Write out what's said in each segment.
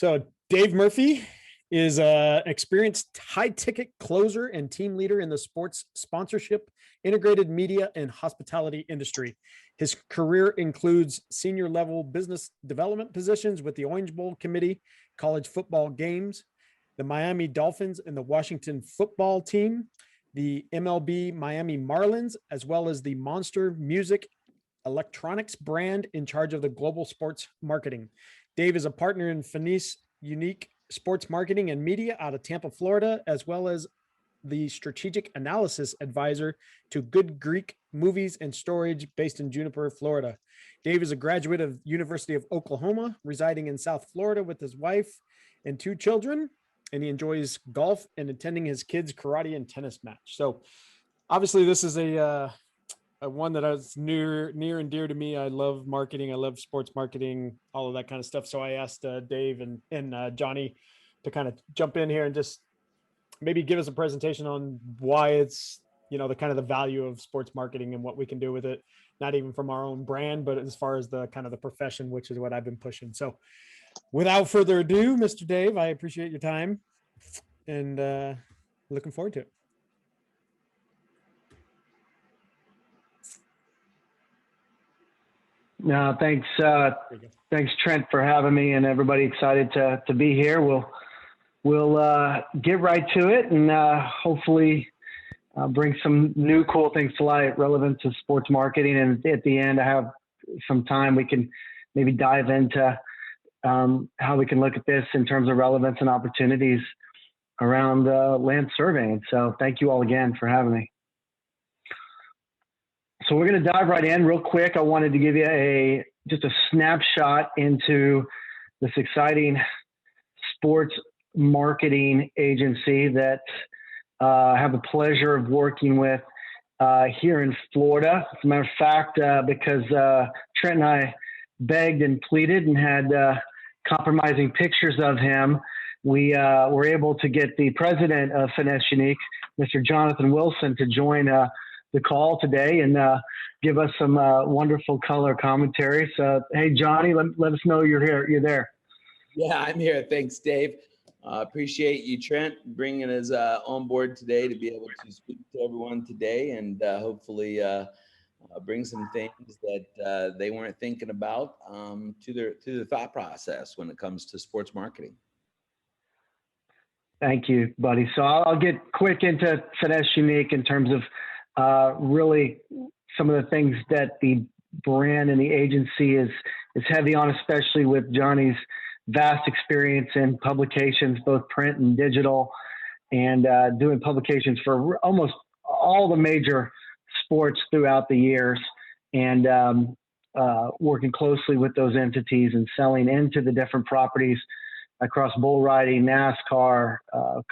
So Dave Murphey is an experienced high-ticket closer and team leader in the sports sponsorship, integrated media, and hospitality industry. His career includes senior-level business development positions with the Orange Bowl Committee, college football games, the Miami Dolphins, and the Washington football team, the MLB Miami Marlins, as well as the Monster Music electronics brand in charge of the global sports marketing. Dave is a partner in Finesse Unique Sports Marketing and Media out of Tampa, Florida, as well as the strategic analysis advisor to Good Greek Movies and Storage based in Juniper, Florida. Dave is a graduate of University of Oklahoma, residing in South Florida with his wife and two children, and he enjoys golf and attending his kids' karate and tennis match. So obviously this is a one that is near and dear to me. I love marketing. I love sports marketing, all of that kind of stuff. So I asked Dave and Johnny to kind of jump in here and just maybe give us a presentation on why it's, the kind of the value of sports marketing and what we can do with it, not even from our own brand, but as far as the kind of the profession, which is what I've been pushing. So without further ado, Mr. Dave, I appreciate your time and looking forward to it. No, thanks. Thanks, Trent, for having me, and everybody excited to be here. We'll get right to it and hopefully bring some new cool things to light relevant to sports marketing. And at the end, I have some time we can maybe dive into how we can look at this in terms of relevance and opportunities around land surveying. So thank you all again for having me. So we're going to dive right in real quick. I wanted to give you just a snapshot into this exciting sports marketing agency that I have the pleasure of working with here in Florida. As a matter of fact, because Trent and I begged and pleaded and had compromising pictures of him, we were able to get the president of Finesse Unique, Mr. Jonathan Wilson, to join the call today and give us some wonderful color commentary. So, hey, Johnny, let us know you're here. You're there. Yeah, I'm here. Thanks, Dave. Appreciate you, Trent, bringing us on board today to be able to speak to everyone today and hopefully bring some things that they weren't thinking about to their thought process when it comes to sports marketing. Thank you, buddy. So I'll get quick into Finesse Unique in terms of really some of the things that the brand and the agency is heavy on, especially with Johnny's vast experience in publications, both print and digital, and doing publications for almost all the major sports throughout the years, and working closely with those entities and selling into the different properties across bull riding, NASCAR,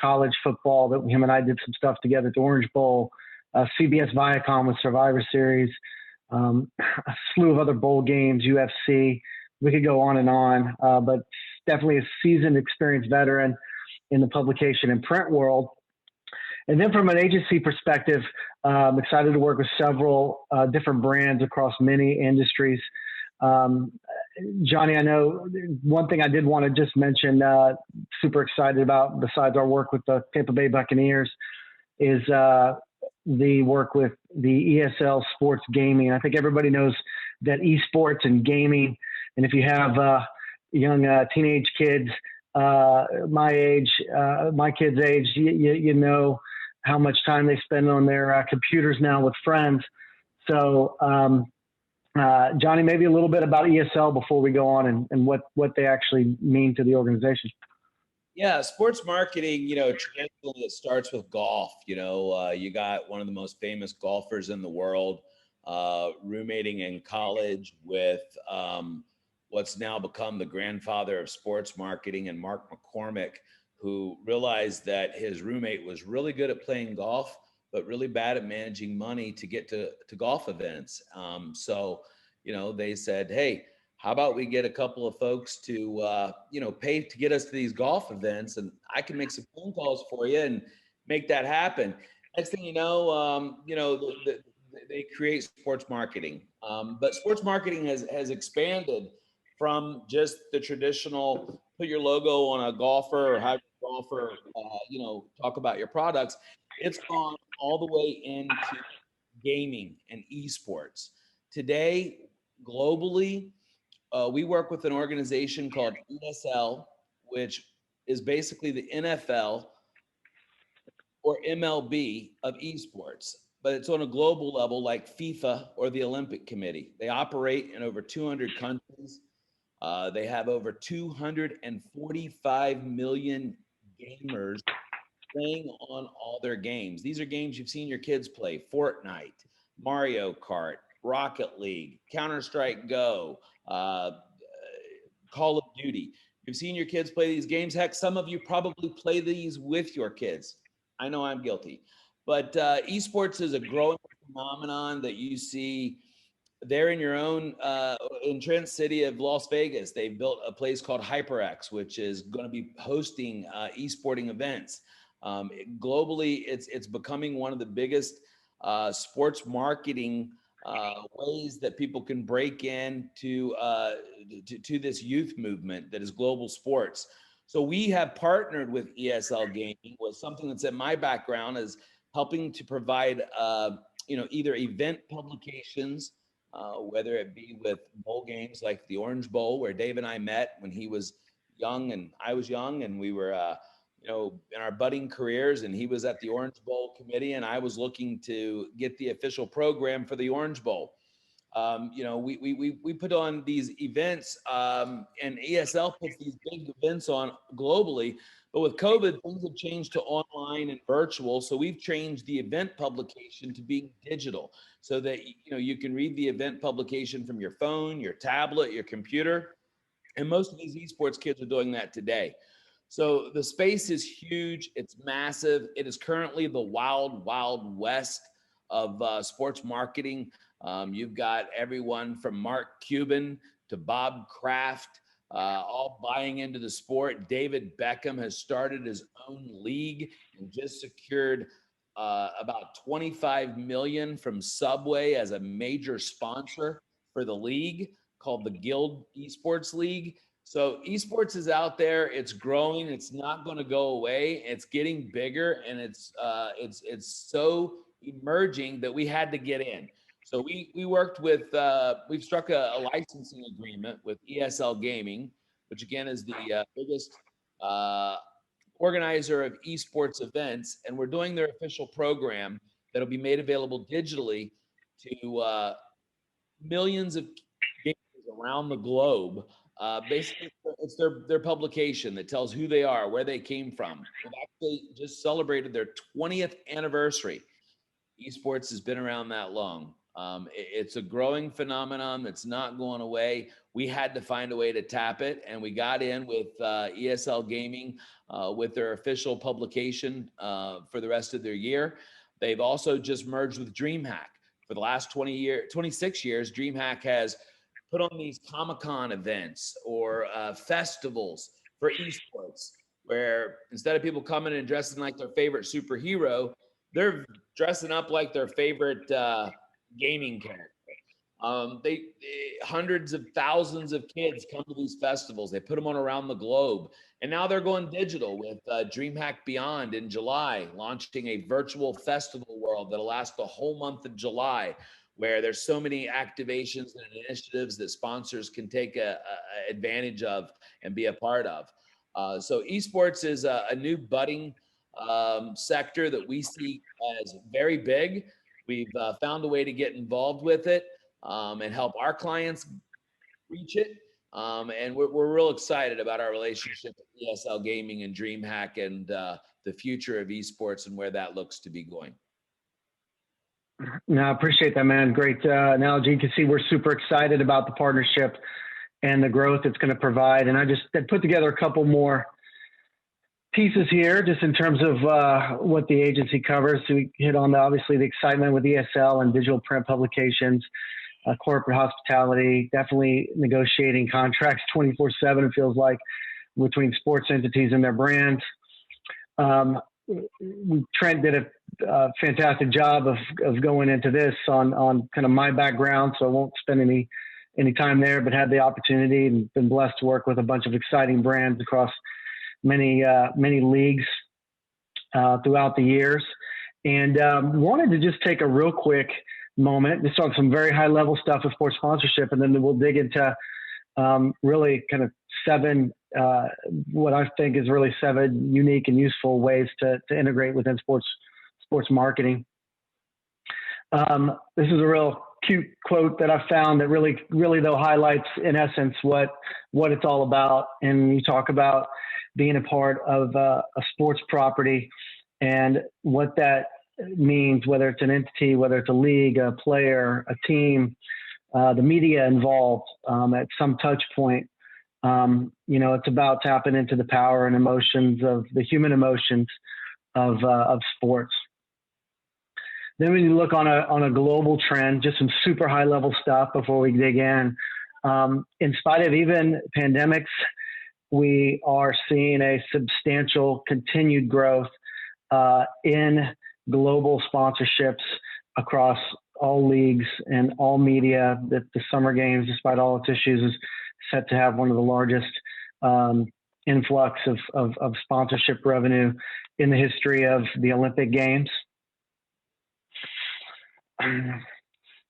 college football, that him and I did some stuff together at the Orange Bowl, CBS Viacom with Survivor Series, a slew of other bowl games, UFC. We could go on, but definitely a seasoned, experienced veteran in the publication and print world. And then from an agency perspective, I'm excited to work with several different brands across many industries. Johnny, I know one thing I did want to just mention, super excited about, besides our work with the Tampa Bay Buccaneers, is the work with the ESL Sports Gaming. I think everybody knows that esports and gaming, and if you have young teenage kids my age, my kids' age, you know how much time they spend on their computers now with friends. So, Johnny, maybe a little bit about ESL before we go on and what they actually mean to the organization. Yeah, sports marketing, traditionally it starts with golf. You got one of the most famous golfers in the world, roommating in college with what's now become the grandfather of sports marketing, and Mark McCormick, who realized that his roommate was really good at playing golf, but really bad at managing money to get to golf events. So they said, hey, how about we get a couple of folks to, pay to get us to these golf events, and I can make some phone calls for you and make that happen. Next thing you know, they create sports marketing. But sports marketing has expanded from just the traditional put your logo on a golfer or have a golfer, talk about your products. It's gone all the way into gaming and esports. Today, globally, we work with an organization called ESL, which is basically the NFL or MLB of esports, but it's on a global level like FIFA or the Olympic Committee. They operate in over 200 countries. They have over 245 million gamers playing on all their games. These are games you've seen your kids play: Fortnite, Mario Kart, Rocket League, Counter-Strike Go, Call of Duty. You've seen your kids play these games. Heck, some of you probably play these with your kids. I know I'm guilty. But esports is a growing phenomenon that you see there in your own in Trent City of Las Vegas. They've built a place called HyperX, which is going to be hosting esporting events. Globally, it's becoming one of the biggest sports marketing ways that people can break in to this youth movement that is global sports. So we have partnered with ESL Gaming with something that's in my background, is helping to provide either event publications, whether it be with bowl games like the Orange Bowl, where Dave and I met when he was young and I was young, and we were in our budding careers, and he was at the Orange Bowl committee and I was looking to get the official program for the Orange Bowl. We put on these events, and ESL puts these big events on globally, but with COVID, things have changed to online and virtual. So we've changed the event publication to being digital, so that you can read the event publication from your phone, your tablet, your computer. And most of these esports kids are doing that today. So the space is huge. It's massive. It is currently the wild, wild west of sports marketing. You've got everyone from Mark Cuban to Bob Kraft, all buying into the sport. David Beckham has started his own league and just secured about $25 million from Subway as a major sponsor for the league, called the Guild Esports League. So esports is out there. It's growing. It's not going to go away. It's getting bigger, and it's so emerging that we had to get in. So we worked with, we've struck a licensing agreement with ESL Gaming, which again is the biggest organizer of esports events, and we're doing their official program that'll be made available digitally to millions of gamers around the globe. Basically, it's their publication that tells who they are, where they came from. They've actually just celebrated their 20th anniversary. Esports has been around that long. It's a growing phenomenon that's not going away. We had to find a way to tap it, and we got in with ESL Gaming with their official publication for the rest of their year. They've also just merged with DreamHack. For the last 26 years, DreamHack has put on these Comic-Con events or festivals for esports, where instead of people coming and dressing like their favorite superhero, they're dressing up like their favorite gaming character. Hundreds of thousands of kids come to these festivals. They put them on around the globe. And now they're going digital with DreamHack Beyond in July, launching a virtual festival world that'll last the whole month of July, where there's so many activations and initiatives that sponsors can take advantage of and be a part of. So esports is a new budding sector that we see as very big. We've found a way to get involved with it and help our clients reach it. And we're real excited about our relationship with ESL Gaming and DreamHack and the future of esports and where that looks to be going. No, I appreciate that, man. Great analogy. You can see we're super excited about the partnership and the growth it's going to provide. And I put together a couple more pieces here, just in terms of what the agency covers. So we hit on obviously the excitement with ESL and digital print publications, corporate hospitality, definitely negotiating contracts 24/7. It feels like, between sports entities and their brands. Trent did a fantastic job of going into this on kind of my background, so I won't spend any any time there, but had the opportunity and been blessed to work with a bunch of exciting brands across many leagues throughout the years. And wanted to just take a real quick moment, just on some very high level stuff with sports sponsorship, and then we'll dig into really kind of seven, what I think is really seven unique and useful ways to integrate within sports marketing. This is a real cute quote that I found that really though highlights in essence what it's all about. And you talk about being a part of a sports property and what that means, whether it's an entity, whether it's a league, a player, a team, the media involved at some touch point. It's about tapping into the power and emotions of the human emotions of sports. Then when you look on a global trend, just some super high level stuff before we dig in spite of even pandemics, we are seeing a substantial continued growth in global sponsorships across all leagues and all media. That the Summer Games, despite all its issues, is set to have one of the largest influx of sponsorship revenue in the history of the Olympic Games.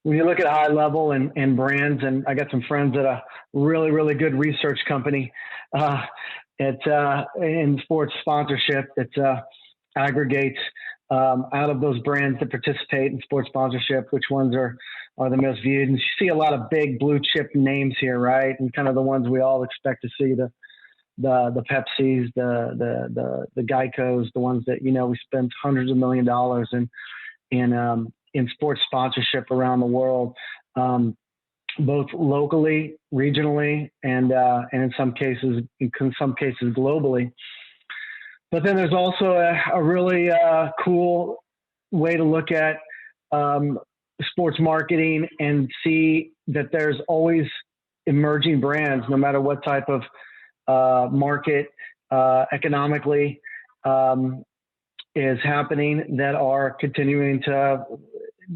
When you look at high level and brands, and I got some friends at a really good research company in sports sponsorship that aggregates out of those brands that participate in sports sponsorship, which ones are the most viewed. And you see a lot of big blue chip names here, right? And kind of the ones we all expect to see, the Pepsis, the Geicos, the ones that, we spend hundreds of $millions in sports sponsorship around the world, both locally, regionally, and in some cases globally. But then there's also a really cool way to look at sports marketing and see that there's always emerging brands, no matter what type of market economically is happening, that are continuing to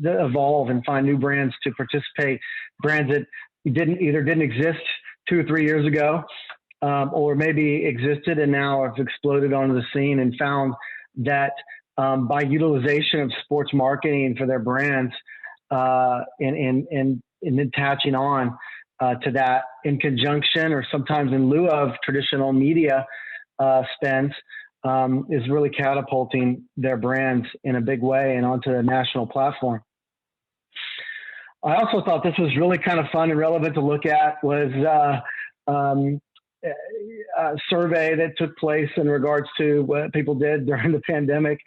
evolve and find new brands to participate, brands that didn't exist 2 or 3 years ago, or maybe existed and now have exploded onto the scene, and found that by utilization of sports marketing for their brands and attaching on to that in conjunction or sometimes in lieu of traditional media spends, is really catapulting their brands in a big way and onto a national platform. I also thought this was really kind of fun and relevant to look at, was a survey that took place in regards to what people did during the pandemic,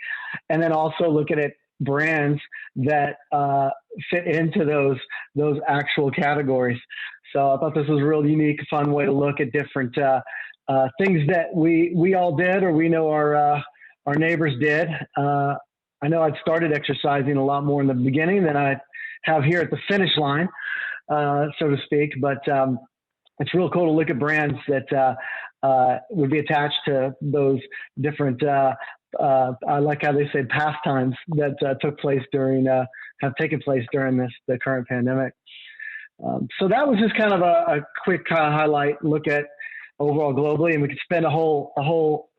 and then also looking at brands that fit into those actual categories. So I thought this was a real unique, fun way to look at different things that we all did, or we know our neighbors did. I know I'd started exercising a lot more in the beginning than I have here at the finish line, so to speak. But it's real cool to look at brands that would be attached to those different, I like how they say pastimes that have taken place during the current pandemic. So that was just kind of a quick highlight look at overall globally, and we could spend a whole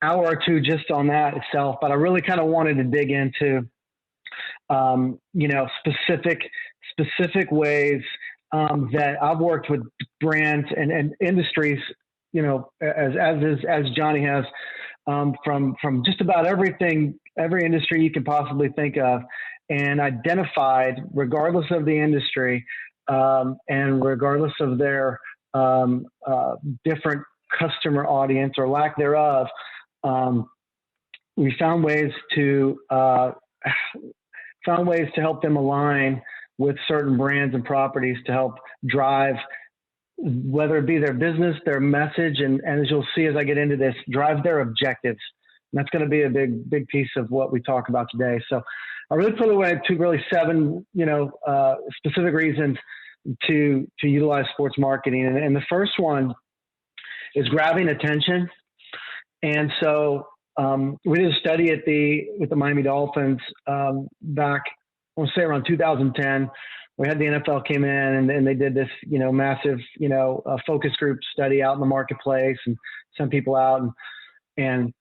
hour or two just on that itself. But I really kind of wanted to dig into, specific ways that I've worked with brands and industries, as Johnny has, from just about everything, every industry you can possibly think of, and identified, regardless of the industry, and regardless of their different customer audience or lack thereof, we found ways to help them align with certain brands and properties to help drive, whether it be their business, their message, and as you'll see as I get into this, drive their objectives. And that's going to be a big piece of what we talk about today. So I really put away to really 7, specific reasons to utilize sports marketing. And the first one is grabbing attention. And so we did a study with the Miami Dolphins back, I want to say around 2010, we had the NFL came in and they did this, massive, focus group study out in the marketplace and sent people out. And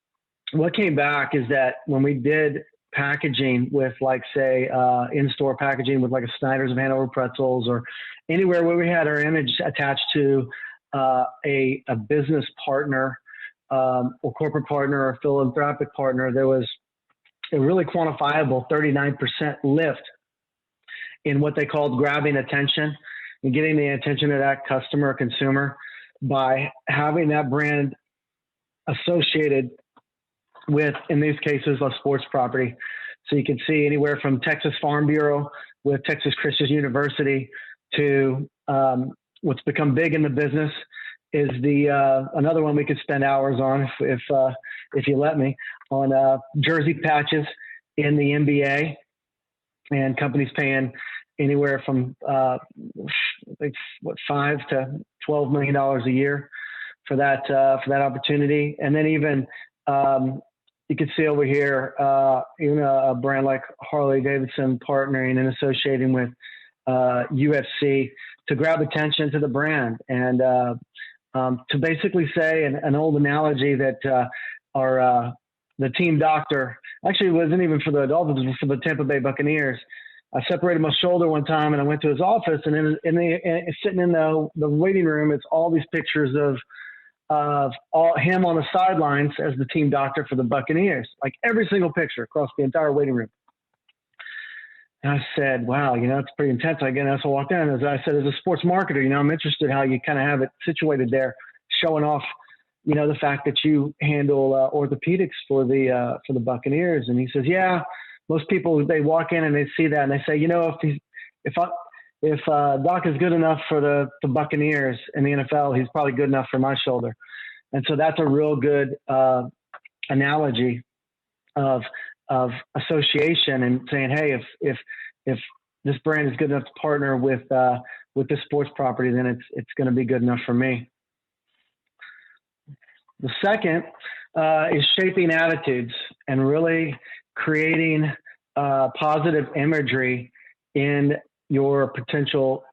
what came back is that when we did packaging with, like, say, in-store packaging with like a Snyder's of Hanover pretzels, or anywhere where we had our image attached to a business partner or corporate partner or philanthropic partner, there was a really quantifiable 39% lift in what they called grabbing attention and getting the attention of that customer or consumer by having that brand associated with, in these cases, a sports property. So you can see anywhere from Texas Farm Bureau with Texas Christian University to what's become big in the business is another one we could spend hours on if you let me, on jersey patches in the NBA, and companies paying anywhere from $5 to $12 million a year for that opportunity. And then even you can see over here, even a brand like Harley Davidson partnering and associating with UFC to grab attention to the brand, and to basically say an old analogy that the team doctor, actually wasn't even for the Dolphins, it was for the Tampa Bay Buccaneers. I separated my shoulder one time and I went to his office, and sitting in the waiting room, it's all these pictures of him on the sidelines as the team doctor for the Buccaneers, like every single picture across the entire waiting room. And I said, wow, it's pretty intense. Again, as I walked in, as I said, as a sports marketer, I'm interested how you kind of have it situated there, showing off, the fact that you handle orthopedics for the Buccaneers. And he says, yeah, most people, they walk in and they see that and they say, if Doc is good enough for the Buccaneers in the NFL, he's probably good enough for my shoulder. And so that's a real good analogy of association and saying, hey, if this brand is good enough to partner with this sports property, then it's going to be good enough for me. The second is shaping attitudes and really creating positive imagery in your potential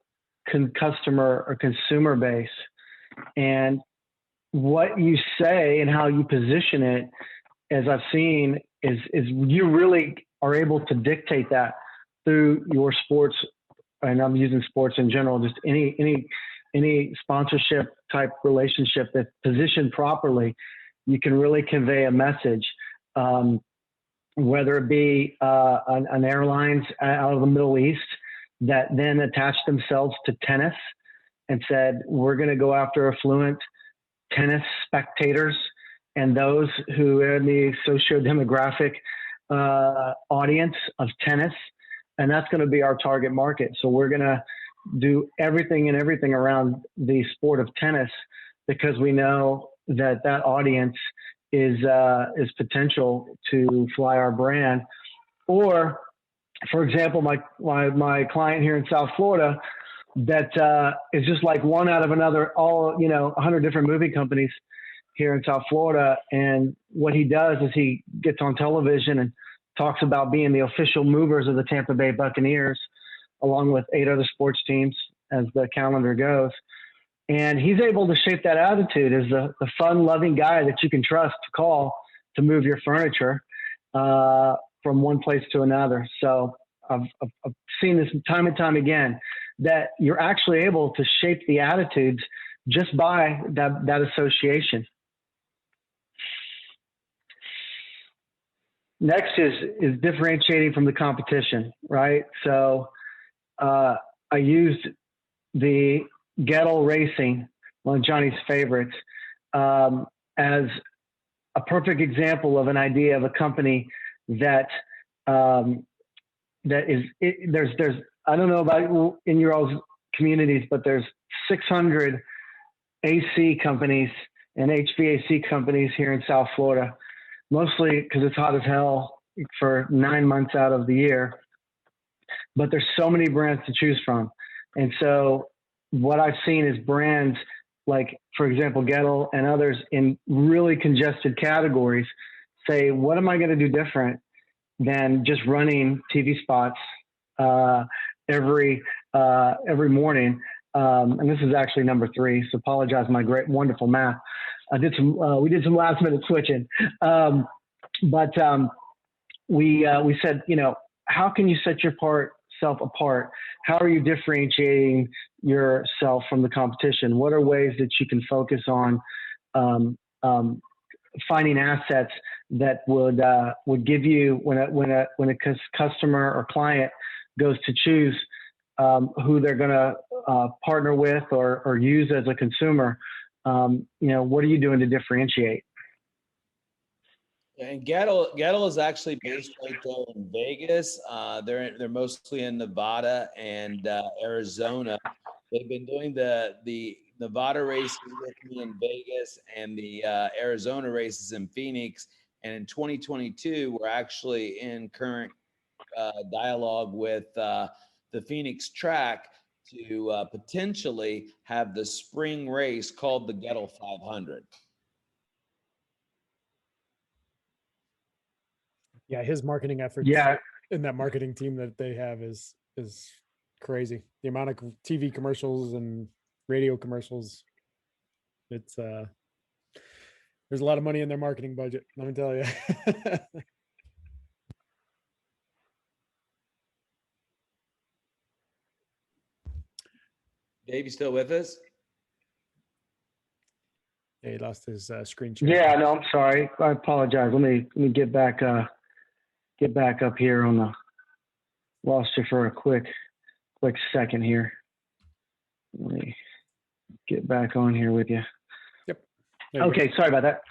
customer or consumer base. And what you say and how you position it, as I've seen, is you really are able to dictate that through your sports, and I'm using sports in general, just any sponsorship type relationship that's positioned properly, you can really convey a message. Whether it be an airlines out of the Middle East that then attached themselves to tennis and said, we're going to go after affluent tennis spectators and those who are in the socio-demographic audience of tennis. And that's going to be our target market. So we're going to do everything around the sport of tennis, because we know that audience is potential to fly our brand. Or, for example, my client here in South Florida, that is just like one out of another, all 100 different movie companies here in South Florida. And what he does is he gets on television and talks about being the official movers of the Tampa Bay Buccaneers, along with 8 other sports teams as the calendar goes. And he's able to shape that attitude as the fun-loving guy that you can trust to call to move your furniture from one place to another. So I've seen this time and time again, that you're actually able to shape the attitudes just by that association. Next is differentiating from the competition, right? So I used the Gettle Racing, one of Johnny's favorites, as a perfect example of an idea of a company that there's I don't know about in your all's communities, but there's 600 AC companies and HVAC companies here in South Florida, mostly because it's hot as hell for 9 months out of the year. But there's so many brands to choose from. And so what I've seen is brands like, for example, Gettle and others in really congested categories say, what am I going to do different than just running TV spots every every morning. And this is actually number 3. So apologize my great, wonderful math. We did some last minute switching. We said, how can you set yourself apart? How are you differentiating yourself from the competition? What are ways that you can focus on finding assets that would give you, when a customer or client goes to choose who they're going to partner with or use as a consumer, what are you doing to differentiate? And Gettle is actually based right there in Vegas. They're mostly in Nevada and Arizona. They've been doing the Nevada races with me in Vegas and the Arizona races in Phoenix. And in 2022, we're actually in current dialogue with the Phoenix track to potentially have the spring race called the Gettle 500. Yeah, his marketing efforts and that marketing team that they have is crazy. The amount of TV commercials and radio commercials, it's there's a lot of money in their marketing budget, let me tell you. Dave, you still with us? Yeah, he lost his screen share. Yeah, no, I'm sorry. I apologize. Let me get back up here on the. Lost you for a quick second here. Let me get back on here with you. Yep. Okay, sorry about that.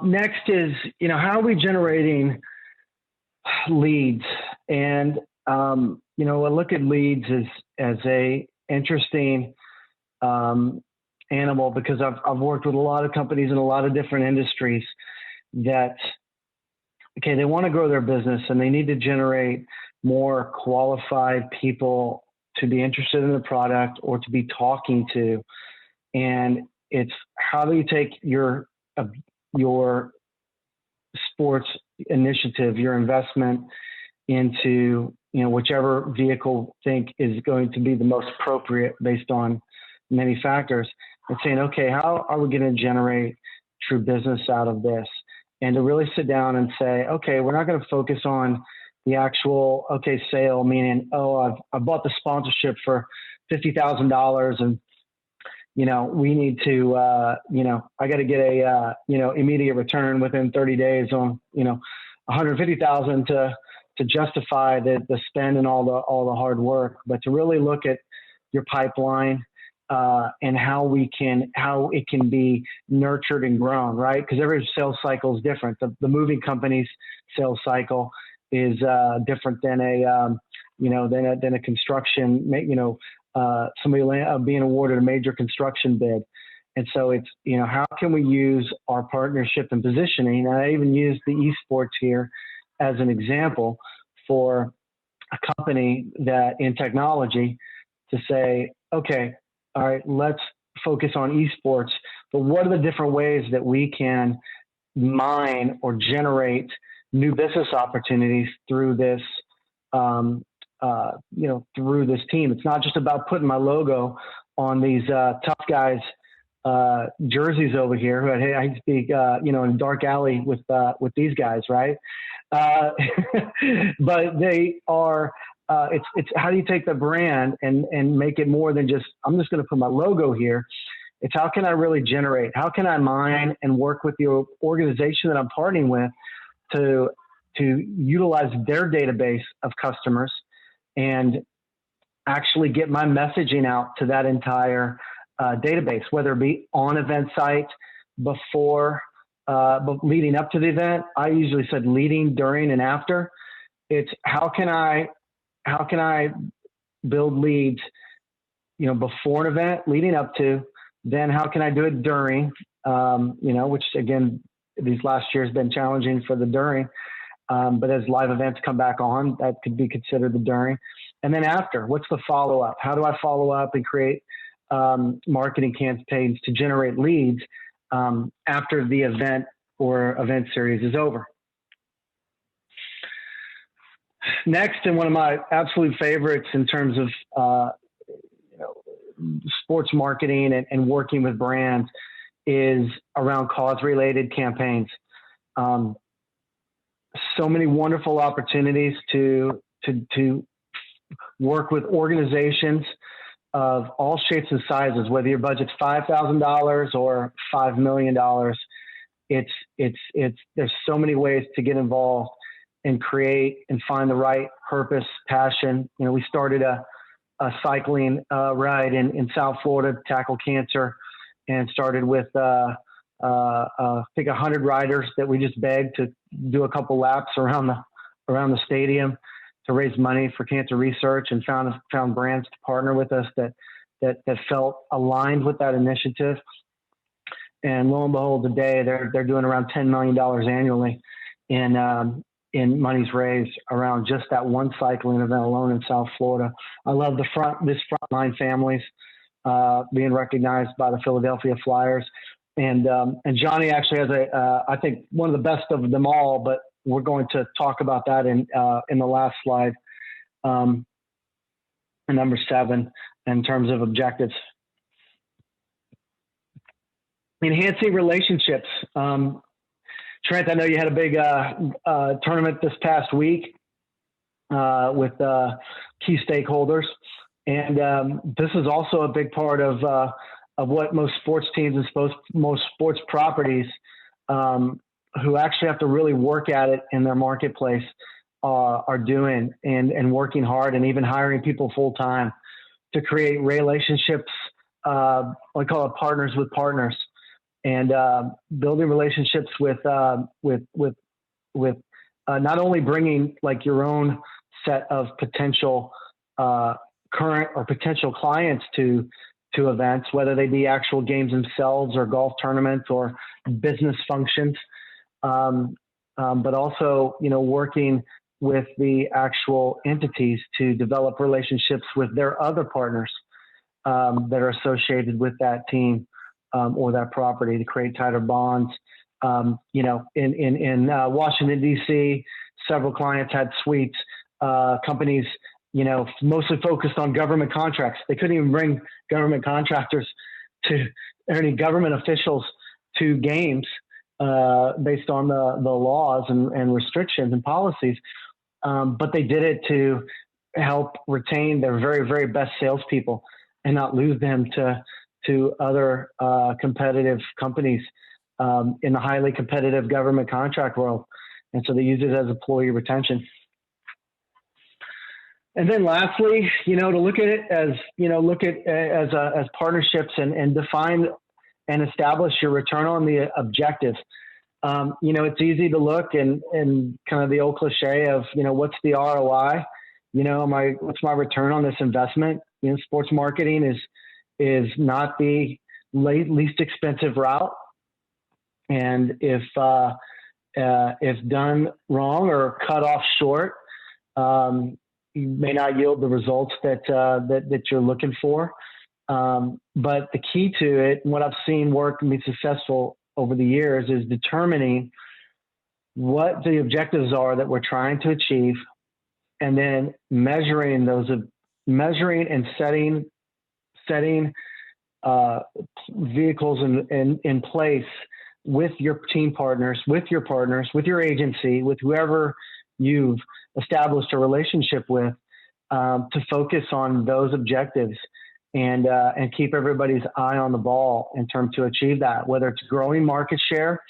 Next is, how are we generating leads? And I look at leads as a interesting animal, because I've worked with a lot of companies in a lot of different industries that, okay, they want to grow their business and they need to generate more qualified people to be interested in the product or to be talking to. And it's how do you take your sports initiative, your investment into, whichever vehicle think is going to be the most appropriate based on many factors, and saying, okay, how are we going to generate true business out of this? And to really sit down and say, okay, we're not going to focus on the actual, sale, meaning, I bought the sponsorship for $50,000 and, we need to, I got to get a, immediate return within 30 days on, 150,000 to justify the spend and all the hard work, but to really look at your pipeline and how it can be nurtured and grown, right? Because every sales cycle is different. The moving company's sales cycle is different than a construction, somebody being awarded a major construction bid. And so it's, how can we use our partnership and positioning? And I even use the esports here as an example for a company that in technology to say, okay, all right, let's focus on esports, but what are the different ways that we can mine or generate new business opportunities through this, through this team? It's not just about putting my logo on these tough guys jerseys over here. Who I speak, in a dark alley with these guys, right? But they are. It's how do you take the brand and make it more than just, I'm just going to put my logo here. It's how can I really generate? How can I mine and work with the organization that I'm partnering with to utilize their database of customers and actually get my messaging out to that entire database, whether it be on event site before, but leading up to the event. I usually said leading, during, and after. It's how can I build leads, before an event, leading up to, then how can I do it during, which again, these last years has been challenging for the during, but as live events come back on, that could be considered the during. And then after, what's the follow-up? How do I follow up and create marketing campaigns to generate leads after the event or event series is over? Next, and one of my absolute favorites in terms of sports marketing and working with brands is around cause-related campaigns. So many wonderful opportunities to work with organizations of all shapes and sizes, whether your budget's $5,000 or $5 million. There's so many ways to get involved and create and find the right purpose, passion. We started a cycling ride in South Florida to tackle cancer, and started with I think 100 riders that we just begged to do a couple laps around the stadium to raise money for cancer research, and found brands to partner with us that felt aligned with that initiative. And lo and behold, today they're doing around $10 million annually in monies raised around just that one cycling event alone in South Florida. I love this frontline families being recognized by the Philadelphia Flyers. And Johnny actually has I think one of the best of them all, but we're going to talk about that in the last slide, number 7, in terms of objectives. Enhancing relationships. Trent, I know you had a big tournament this past week with key stakeholders, and this is also a big part of what most sports teams and most sports properties who actually have to really work at it in their marketplace are doing, and working hard, and even hiring people full time to create relationships. I call it partners with partners. And building relationships with not only bringing like your own set of potential current or potential clients to events, whether they be actual games themselves or golf tournaments or business functions, but also working with the actual entities to develop relationships with their other partners that are associated with that team. Or that property, to create tighter bonds. In Washington, D.C., several clients had suites, companies, mostly focused on government contracts. They couldn't even bring government contractors to any government officials to games based on the laws and restrictions and policies. But they did it to help retain their very, very best salespeople and not lose them to other competitive companies in the highly competitive government contract world. And so they use it as employee retention. And then lastly, to look at it as partnerships and define and establish your return on the objective. It's easy to look and kind of the old cliche of, what's the ROI? What's my return on this investment? Sports marketing is not the least expensive route. And if done wrong or cut off short, you may not yield the results that you're looking for. But the key to it, and what I've seen work and be successful over the years, is determining what the objectives are that we're trying to achieve, and then measuring and setting vehicles in place with your team partners, with your agency, with whoever you've established a relationship with, to focus on those objectives and keep everybody's eye on the ball in terms to achieve that, whether it's growing market share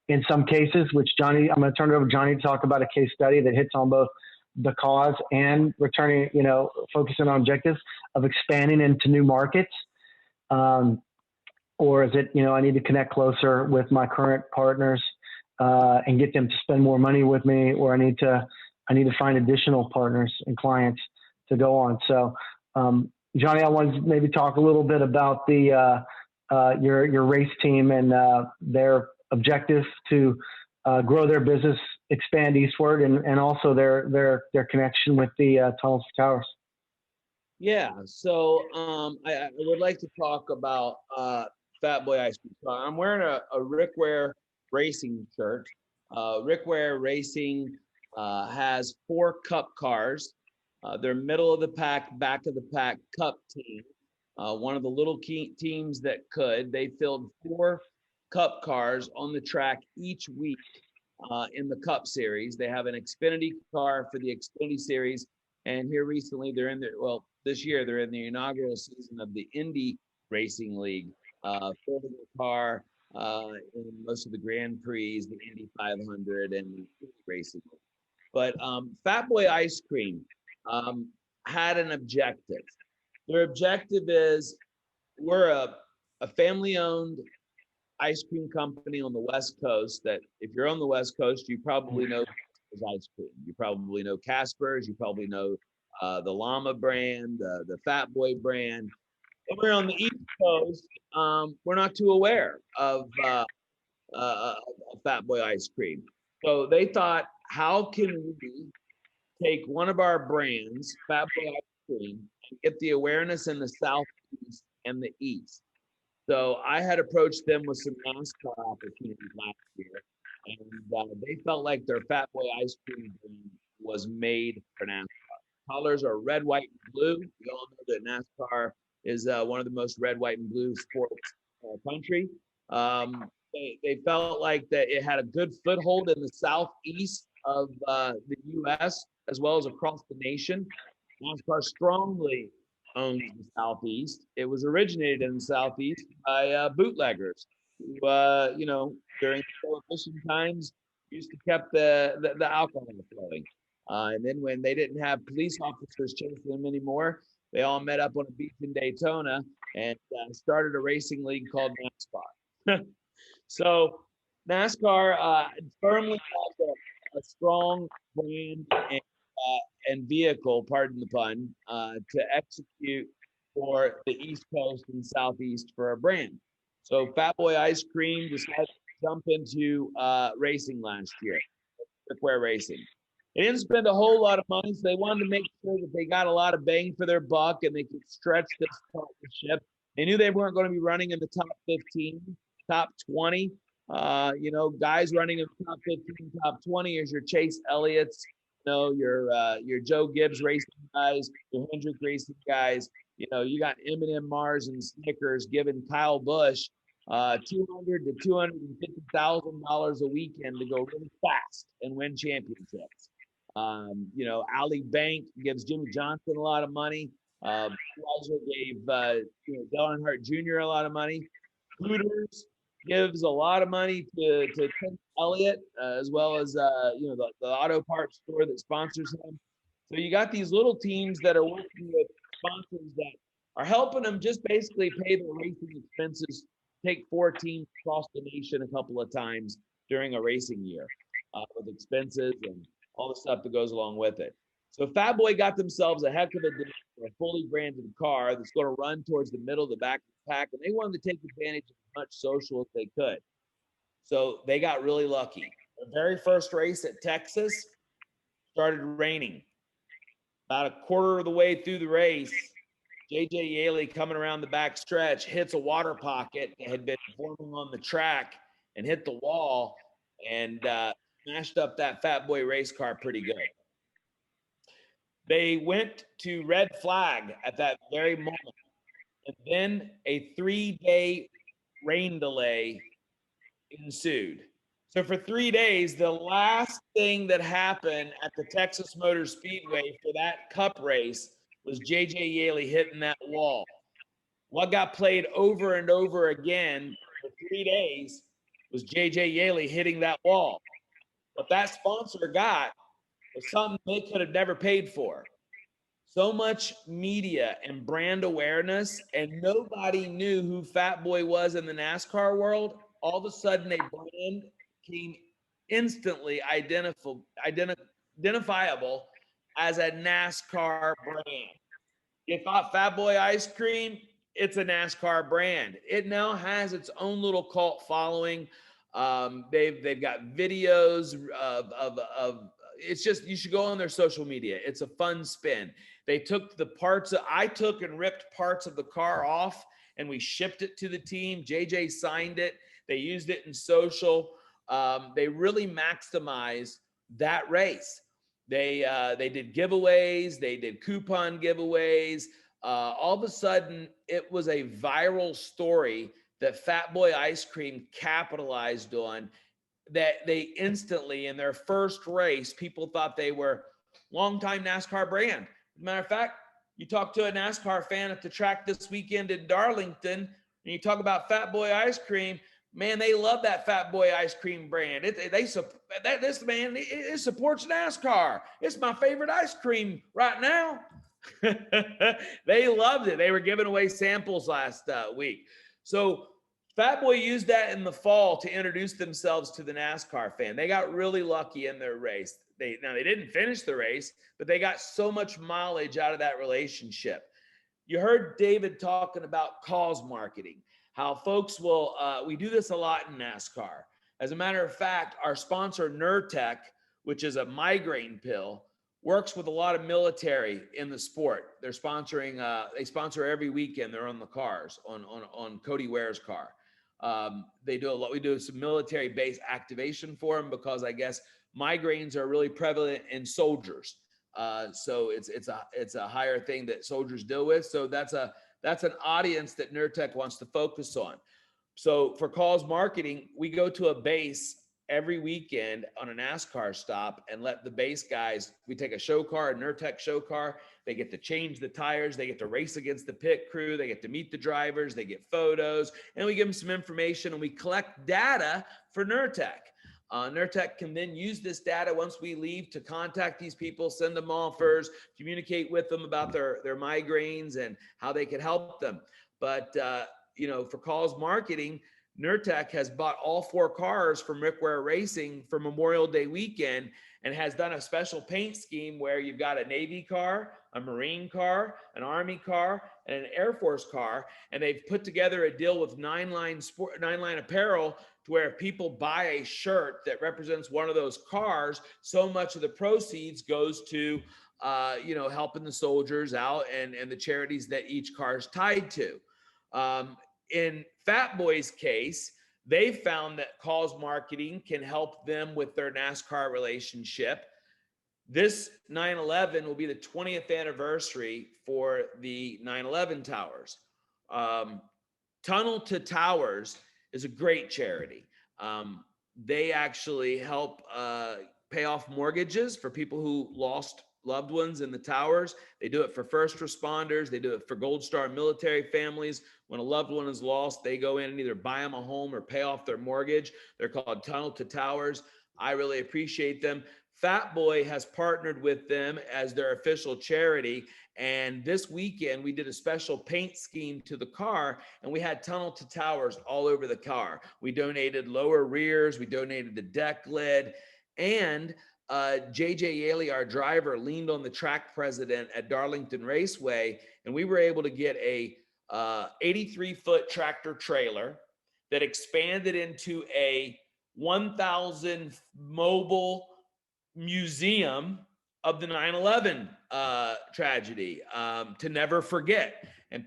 in some cases, which Johnny, I'm going to turn it over to Johnny to talk about a case study that hits on both the cause and returning, focusing on objectives of expanding into new markets. Or is it, I need to connect closer with my current partners and get them to spend more money with me, or I need to find additional partners and clients to go on. So, Johnny, I wanted to maybe talk a little bit about the your race team and their objective to grow their business, expand eastward, and also their connection with the Tunnels to Towers. Yeah, so I would like to talk about Fat Boy Ice Cream. So I'm wearing a Rick Ware Racing shirt. Rick Ware Racing has 4 cup cars. They're middle of the pack, back of the pack cup team. One of the little key teams that could. They filled 4 cup cars on the track each week in the Cup Series. They have an Xfinity car for the Xfinity Series. And here recently, this year, they're in the inaugural season of the Indy Racing League, filling a car in most of the Grand Prix, the Indy 500, and the Indy Racing League. But Fat Boy Ice Cream had an objective. Their objective is, we're a family-owned ice cream company on the West Coast that, if you're on the West Coast, you probably know ice cream. You probably know Casper's. You probably know the Llama brand, the Fat Boy brand. But we're on the East Coast. We're not too aware of Fat Boy ice cream. So they thought, how can we take one of our brands, Fat Boy ice cream, and get the awareness in the Southeast and the East? So I had approached them with some NASCAR opportunities last year, and they felt like their Fat Boy ice cream brand was made for NASCAR. Colors are red, white, and blue. We all know that NASCAR is one of the most red, white, and blue sports in our country. They felt like that it had a good foothold in the southeast of the U.S. as well as across the nation. NASCAR strongly owns the Southeast. It was originated in the Southeast by bootleggers who, during Prohibition times, used to keep the alcohol flowing. And then when they didn't have police officers chasing them anymore, they all met up on a beach in Daytona and started a racing league called NASCAR. So NASCAR firmly has a strong brand and vehicle, pardon the pun, to execute for the East Coast and Southeast for a brand. So Fat Boy Ice Cream decided to jump into racing last year, cookware racing. They didn't spend a whole lot of money, so they wanted to make sure that they got a lot of bang for their buck and they could stretch this partnership. They knew they weren't going to be running in the top 15, top 20. Guys running in the top 15, top 20 is your Chase Elliott's, your Joe Gibbs racing guys, your Hendrick racing guys. You got M&M Mars and Snickers giving Kyle Busch $200,000 to $250,000 a weekend to go really fast and win championships. Ali Bank gives Jimmy Johnson a lot of money. Weiser gave Dale Earnhardt Jr. a lot of money. Hooters gives a lot of money to Tim Elliott, as well as the auto parts store that sponsors him. So you got these little teams that are working with sponsors that are helping them just basically pay their racing expenses. Take 4 teams across the nation a couple of times during a racing year with expenses and all the stuff that goes along with it. So Fat Boy got themselves a heck of a deal for a fully branded car that's going to run towards the middle, the back of the pack, and they wanted to take advantage of as much social as they could. So they got really lucky. The very first race at Texas started raining. About a quarter of the way through the race, J.J. Yaley, coming around the back stretch, hits a water pocket that had been forming on the track and hit the wall and smashed up that Fat Boy race car pretty good. They went to red flag at that very moment, and then a 3-day rain delay ensued. So for 3 days, the last thing that happened at the Texas Motor Speedway for that cup race was J.J. Yaley hitting that wall. What got played over and over again for 3 days was J.J. Yaley hitting that wall. What that sponsor got was something they could have never paid for. So much media and brand awareness, and nobody knew who Fat Boy was in the NASCAR world. All of a sudden, a brand became instantly identifiable as a NASCAR brand. You thought Fat Boy Ice Cream, it's a NASCAR brand. It now has its own little cult following. They've got videos of it's just, you should go on their social media. It's a fun spin. They took I took and ripped parts of the car off and we shipped it to the team. JJ signed it. They used it in social. They really maximized that race. They did giveaways. They did coupon giveaways. All of a sudden, it was a viral story that Fat Boy Ice Cream capitalized on, that they instantly, in their first race, people thought they were longtime NASCAR brand. As a matter of fact, you talk to a NASCAR fan at the track this weekend in Darlington, and you talk about Fat Boy Ice Cream, man, they love that Fat Boy Ice Cream brand. This man, it supports NASCAR. It's my favorite ice cream right now. They loved it. They were giving away samples last week. So Fat Boy used that in the fall to introduce themselves to the NASCAR fan. They got really lucky in their race. They didn't finish the race, but they got so much mileage out of that relationship. You heard David talking about cause marketing, how folks will, we do this a lot in NASCAR. As a matter of fact, our sponsor Nurtec, which is a migraine pill, works with a lot of military in the sport. They're sponsoring, they sponsor every weekend. They're on the cars, on Cody Ware's car. They do a lot. We do some military-based activation for them because I guess migraines are really prevalent in soldiers. So it's a higher thing that soldiers deal with. So that's an audience that Nurtec wants to focus on. So for cause marketing, we go to a base every weekend on a NASCAR stop and let the base guys, we take a show car, a Nurtec show car. They get to change the tires. They get to race against the pit crew. They get to meet the drivers. They get photos, and we give them some information, and we collect data for Nurtec. Nurtec can then use this data once we leave to contact these people, send them offers, communicate with them about their migraines and how they could help them. But, for cause marketing, Nurtec has bought all 4 cars from Rick Ware Racing for Memorial Day weekend and has done a special paint scheme where you've got a Navy car, a Marine car, an Army car, and an Air Force car. And they've put together a deal with Nine Line Apparel to where if people buy a shirt that represents one of those cars, so much of the proceeds goes to, helping the soldiers out and the charities that each car is tied to. In Fat Boy's case, they found that cause marketing can help them with their NASCAR relationship. This 9/11 will be the 20th anniversary for the 9/11 towers. Tunnel to Towers is a great charity. They actually help pay off mortgages for people who lost loved ones in the towers. They do it for first responders. They do it for Gold Star military families. When a loved one is lost, they go in and either buy them a home or pay off their mortgage. They're called Tunnel to Towers. I really appreciate them. Fat Boy has partnered with them as their official charity. And this weekend, we did a special paint scheme to the car, and we had Tunnel to Towers all over the car. We donated lower rears. We donated the deck lid. And JJ Yaley, our driver, leaned on the track president at Darlington Raceway, and we were able to get a 83-foot tractor trailer that expanded into a 1,000 mobile museum of the 9/11 tragedy to never forget. And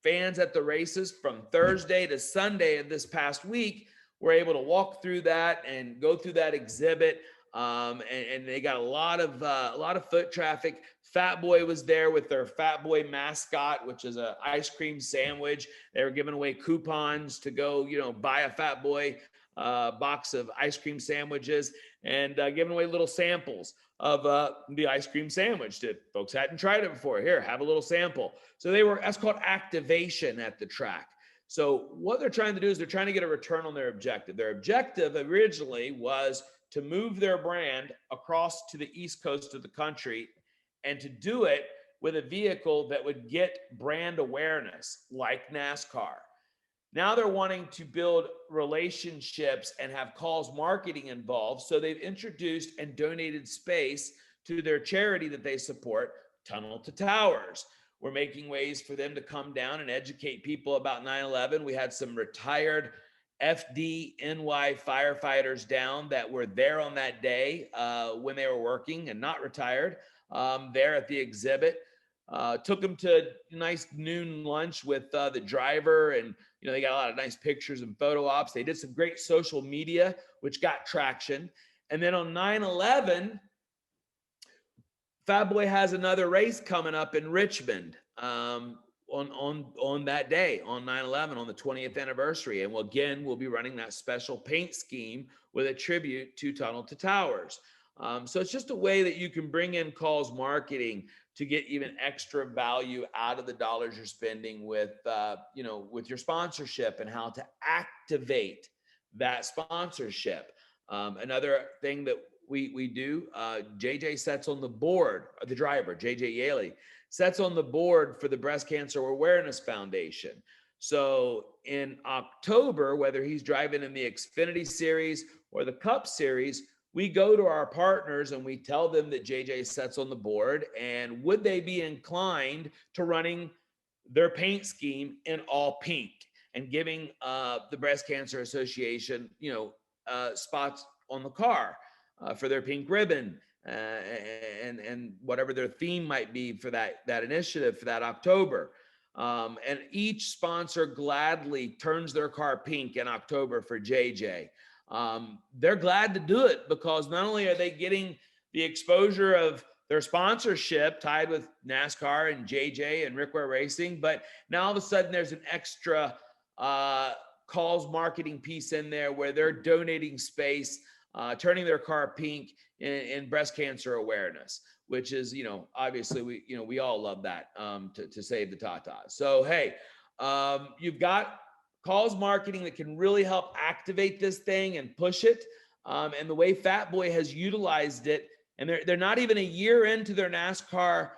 fans at the races from Thursday to Sunday of this past week were able to walk through that and go through that exhibit. And they got a lot of foot traffic. Fat Boy was there with their Fat Boy mascot, which is an ice cream sandwich. They were giving away coupons to go, buy a Fat Boy box of ice cream sandwiches, and giving away little samples of the ice cream sandwich that folks hadn't tried it before. Here, have a little sample. So that's called activation at the track. So what they're trying to do is they're trying to get a return on their objective. Their objective originally was to move their brand across to the East Coast of the country, and to do it with a vehicle that would get brand awareness like NASCAR. Now they're wanting to build relationships and have cause marketing involved. So they've introduced and donated space to their charity that they support, Tunnel to Towers. We're making ways for them to come down and educate people about 9/11. We had some retired FDNY firefighters down that were there on that day when they were working and not retired, there at the exhibit. Took them to a nice noon lunch with the driver, and they got a lot of nice pictures and photo ops. They did some great social media, which got traction. And then on 9/11, Fat Boy has another race coming up in Richmond on that day, on 9/11, on the 20th anniversary. And we'll be running that special paint scheme with a tribute to Tunnel to Towers. So it's just a way that you can bring in calls marketing to get even extra value out of the dollars you're spending with your sponsorship, and how to activate that sponsorship. Another thing that we do, JJ sets on the board, the driver, JJ Yaley, sets on the board for the Breast Cancer Awareness Foundation. So in October, whether he's driving in the Xfinity Series or the Cup Series, we go to our partners and we tell them that JJ sets on the board, and would they be inclined to running their paint scheme in all pink and giving the Breast Cancer Association, spots on the car for their pink ribbon and whatever their theme might be for that initiative for that October. And each sponsor gladly turns their car pink in October for JJ. They're glad to do it because not only are they getting the exposure of their sponsorship tied with NASCAR and JJ and Rick Ware Racing, but now all of a sudden there's an extra calls marketing piece in there where they're donating space, turning their car pink in breast cancer awareness, which is, obviously we all love that, to save the tatas. So, hey, you've got calls marketing that can really help activate this thing and push it. And the way Fat Boy has utilized it, and they're not even a year into their NASCAR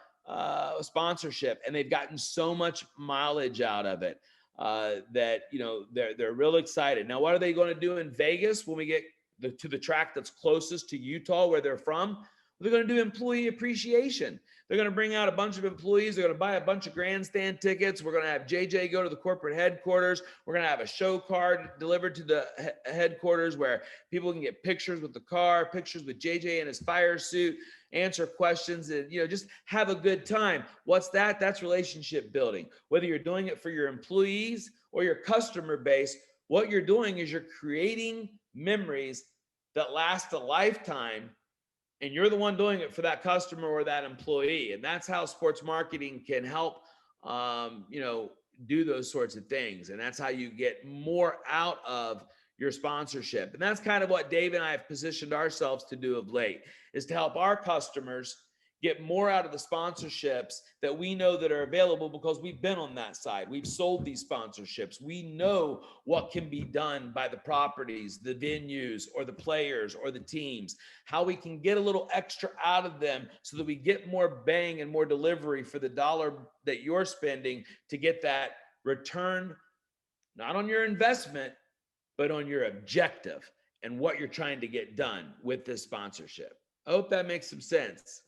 sponsorship, and they've gotten so much mileage out of it that they're real excited. Now, what are they going to do in Vegas when we get to the track that's closest to Utah, where they're from? They're going to do employee appreciation. They're going to bring out a bunch of employees. They're going to buy a bunch of grandstand tickets. We're going to have JJ go to the corporate headquarters. We're going to have a show card delivered to the headquarters where people can get pictures with the car, pictures with JJ in his fire suit, answer questions, and just have a good time. What's that? That's relationship building. Whether you're doing it for your employees or your customer base, what you're doing is you're creating memories that last a lifetime. And you're the one doing it for that customer or that employee. And that's how sports marketing can help, do those sorts of things. And that's how you get more out of your sponsorship. And that's kind of what Dave and I have positioned ourselves to do of late, is to help our customers get more out of the sponsorships that we know that are available, because we've been on that side. We've sold these sponsorships. We know what can be done by the properties, the venues, or the players, or the teams, how we can get a little extra out of them so that we get more bang and more delivery for the dollar that you're spending to get that return, not on your investment, but on your objective and what you're trying to get done with this sponsorship. I hope that makes some sense.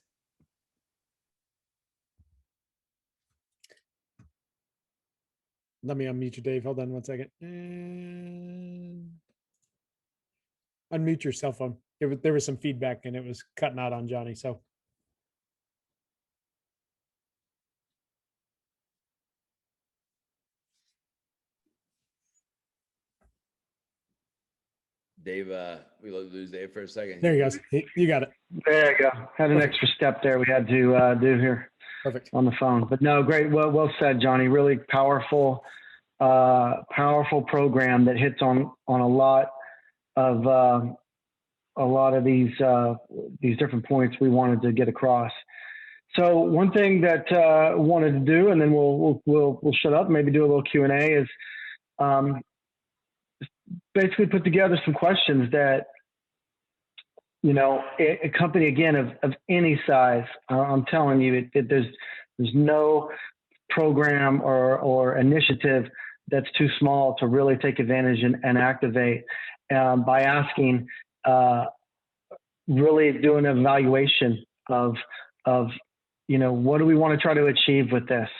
Let me unmute you, Dave. Hold on one second. And unmute your cell phone. There was some feedback and it was cutting out on Johnny. So Dave, we lose Dave for a second. There he goes. You got it. There you go. Had an extra step there we had to do here. Perfect. On the phone. But no, great. Well said, Johnny. Really powerful program that hits on a lot of these different points we wanted to get across. So one thing that I wanted to do, and then we'll shut up, maybe do a little Q&A, is basically put together some questions that, a company, again, of any size, I'm telling you, there's no program or initiative that's too small to really take advantage and activate by asking, really doing an evaluation of what do we want to try to achieve with this,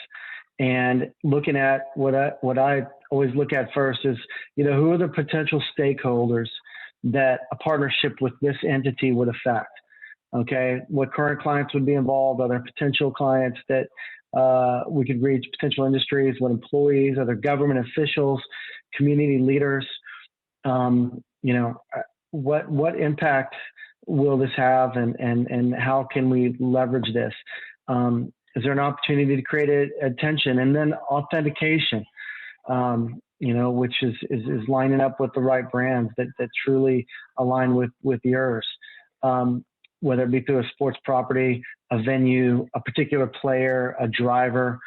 and looking at what I always look at first is, who are the potential stakeholders that a partnership with this entity would affect. Okay, what current clients would be involved? Are there potential clients that we could reach, potential industries? What employees? Are there government officials, community leaders? What impact will this have, and how can we leverage this? Is there an opportunity to create attention? And then authentication, which is lining up with the right brands that truly align with yours, whether it be through a sports property, a venue, a particular player, a driver,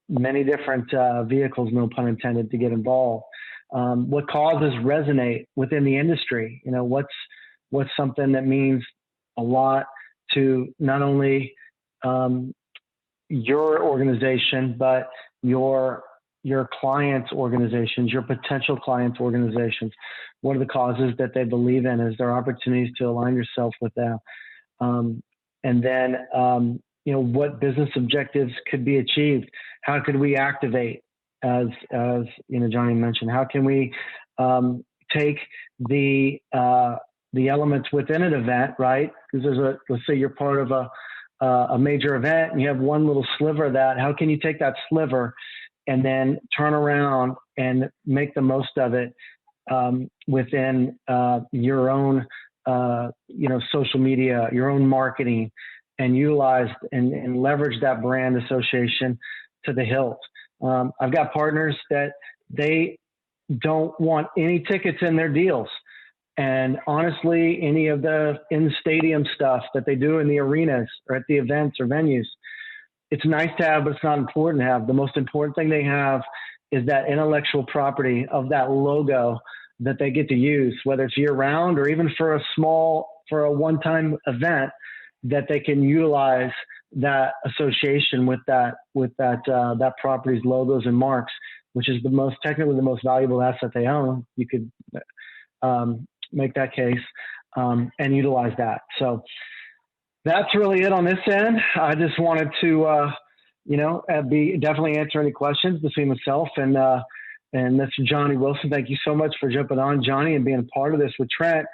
many different vehicles, no pun intended, to get involved. What causes resonate within the industry? What's something that means a lot to not only your organization, but your clients' organizations, your potential clients' organizations? What are the causes that they believe in? Is there opportunities to align yourself with them? And then, what business objectives could be achieved? How could we activate, as Johnny mentioned? How can we take the elements within an event, right? Because let's say you're part of a major event and you have one little sliver of that. How can you take that sliver and then turn around and make the most of it within your own, social media, your own marketing, and utilize and leverage that brand association to the hilt? I've got partners that they don't want any tickets in their deals. And honestly, any of the in-stadium stuff that they do in the arenas or at the events or venues, it's nice to have, but it's not important to have. The most important thing they have is that intellectual property of that logo that they get to use, whether it's year round or even for a one-time event, that they can utilize that association with that property's logos and marks, which is technically the most valuable asset they own. You could make that case and utilize that. So that's really it on this end. I just wanted to, definitely answer any questions between myself and Mr. Johnny Wilson. Thank you so much for jumping on, Johnny, and being a part of this with Trent.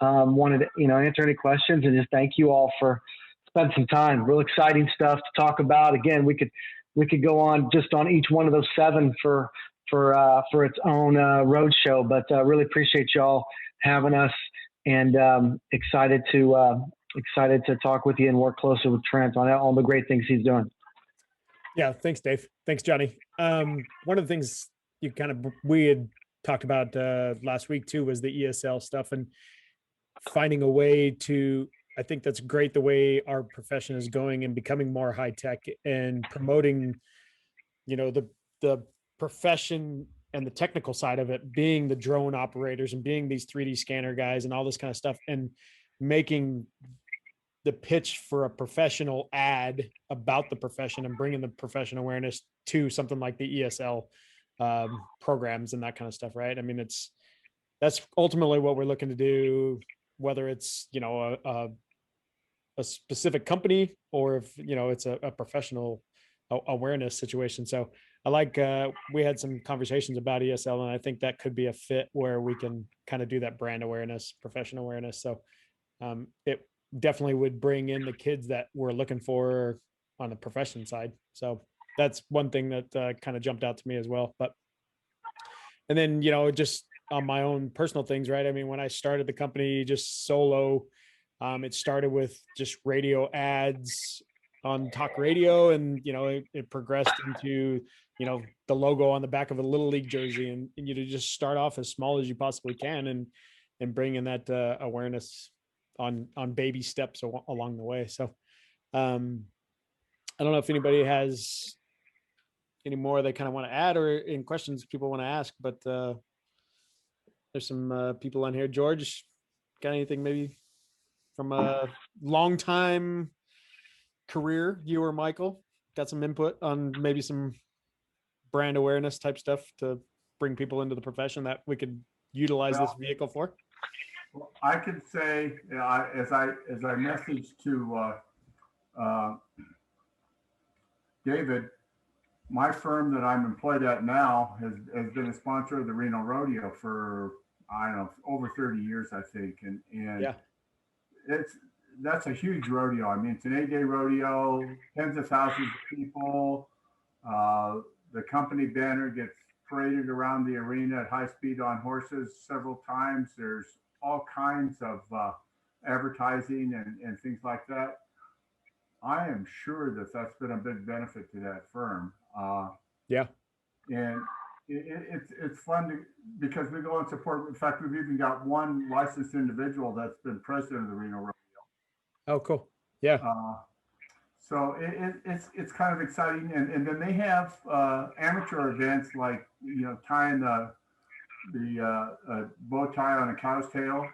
Wanted to, answer any questions and just thank you all for spending some time. Real exciting stuff to talk about. Again, we could go on just on each one of those 7 for its own road show, but really appreciate y'all having us, and excited to talk with you and work closer with Trent on all the great things he's doing. Yeah, thanks, Dave. Thanks, Johnny. One of the things we had talked about last week too was the ESL stuff and finding a way to. I think that's great the way our profession is going and becoming more high tech and promoting, the profession and the technical side of it, being the drone operators and being these 3D scanner guys and all this kind of stuff, and making the pitch for a professional ad about the profession and bringing the profession awareness to something like the ESL programs and that kind of stuff. Right. I mean, that's ultimately what we're looking to do, whether it's, a specific company or if, it's a professional awareness situation. So I like, we had some conversations about ESL, and I think that could be a fit where we can kind of do that brand awareness, professional awareness. So it definitely would bring in the kids that we're looking for on the profession side. So that's one thing that kind of jumped out to me as well. And then, just on my own personal things, right? I mean, when I started the company just solo, it started with just radio ads on talk radio, and it progressed into the logo on the back of a little league jersey, and you just start off as small as you possibly can and bring in that awareness on baby steps along the way. So I don't know if anybody has any more they kind of want to add or in questions people want to ask, but there's some people on here. George, got anything maybe from a long time career, you or Michael, got some input on maybe some brand awareness type stuff to bring people into the profession that we could utilize this vehicle for? Well, I could say, as I messaged to David, my firm that I'm employed at now has been a sponsor of the Reno Rodeo for, I don't know, over 30 years, I think. And yeah, that's a huge rodeo. I mean, it's an 8-day rodeo, tens of thousands of people. The company banner gets paraded around the arena at high speed on horses several times. There's all kinds of advertising and things like that. I am sure that that's been a big benefit to that firm. Yeah. And it's fun because we go and support. In fact, we've even got one licensed individual that's been president of the Reno Rodeo. Oh, cool. Yeah. So it's kind of exciting, and then they have amateur events like tying the bow tie on a cow's tail,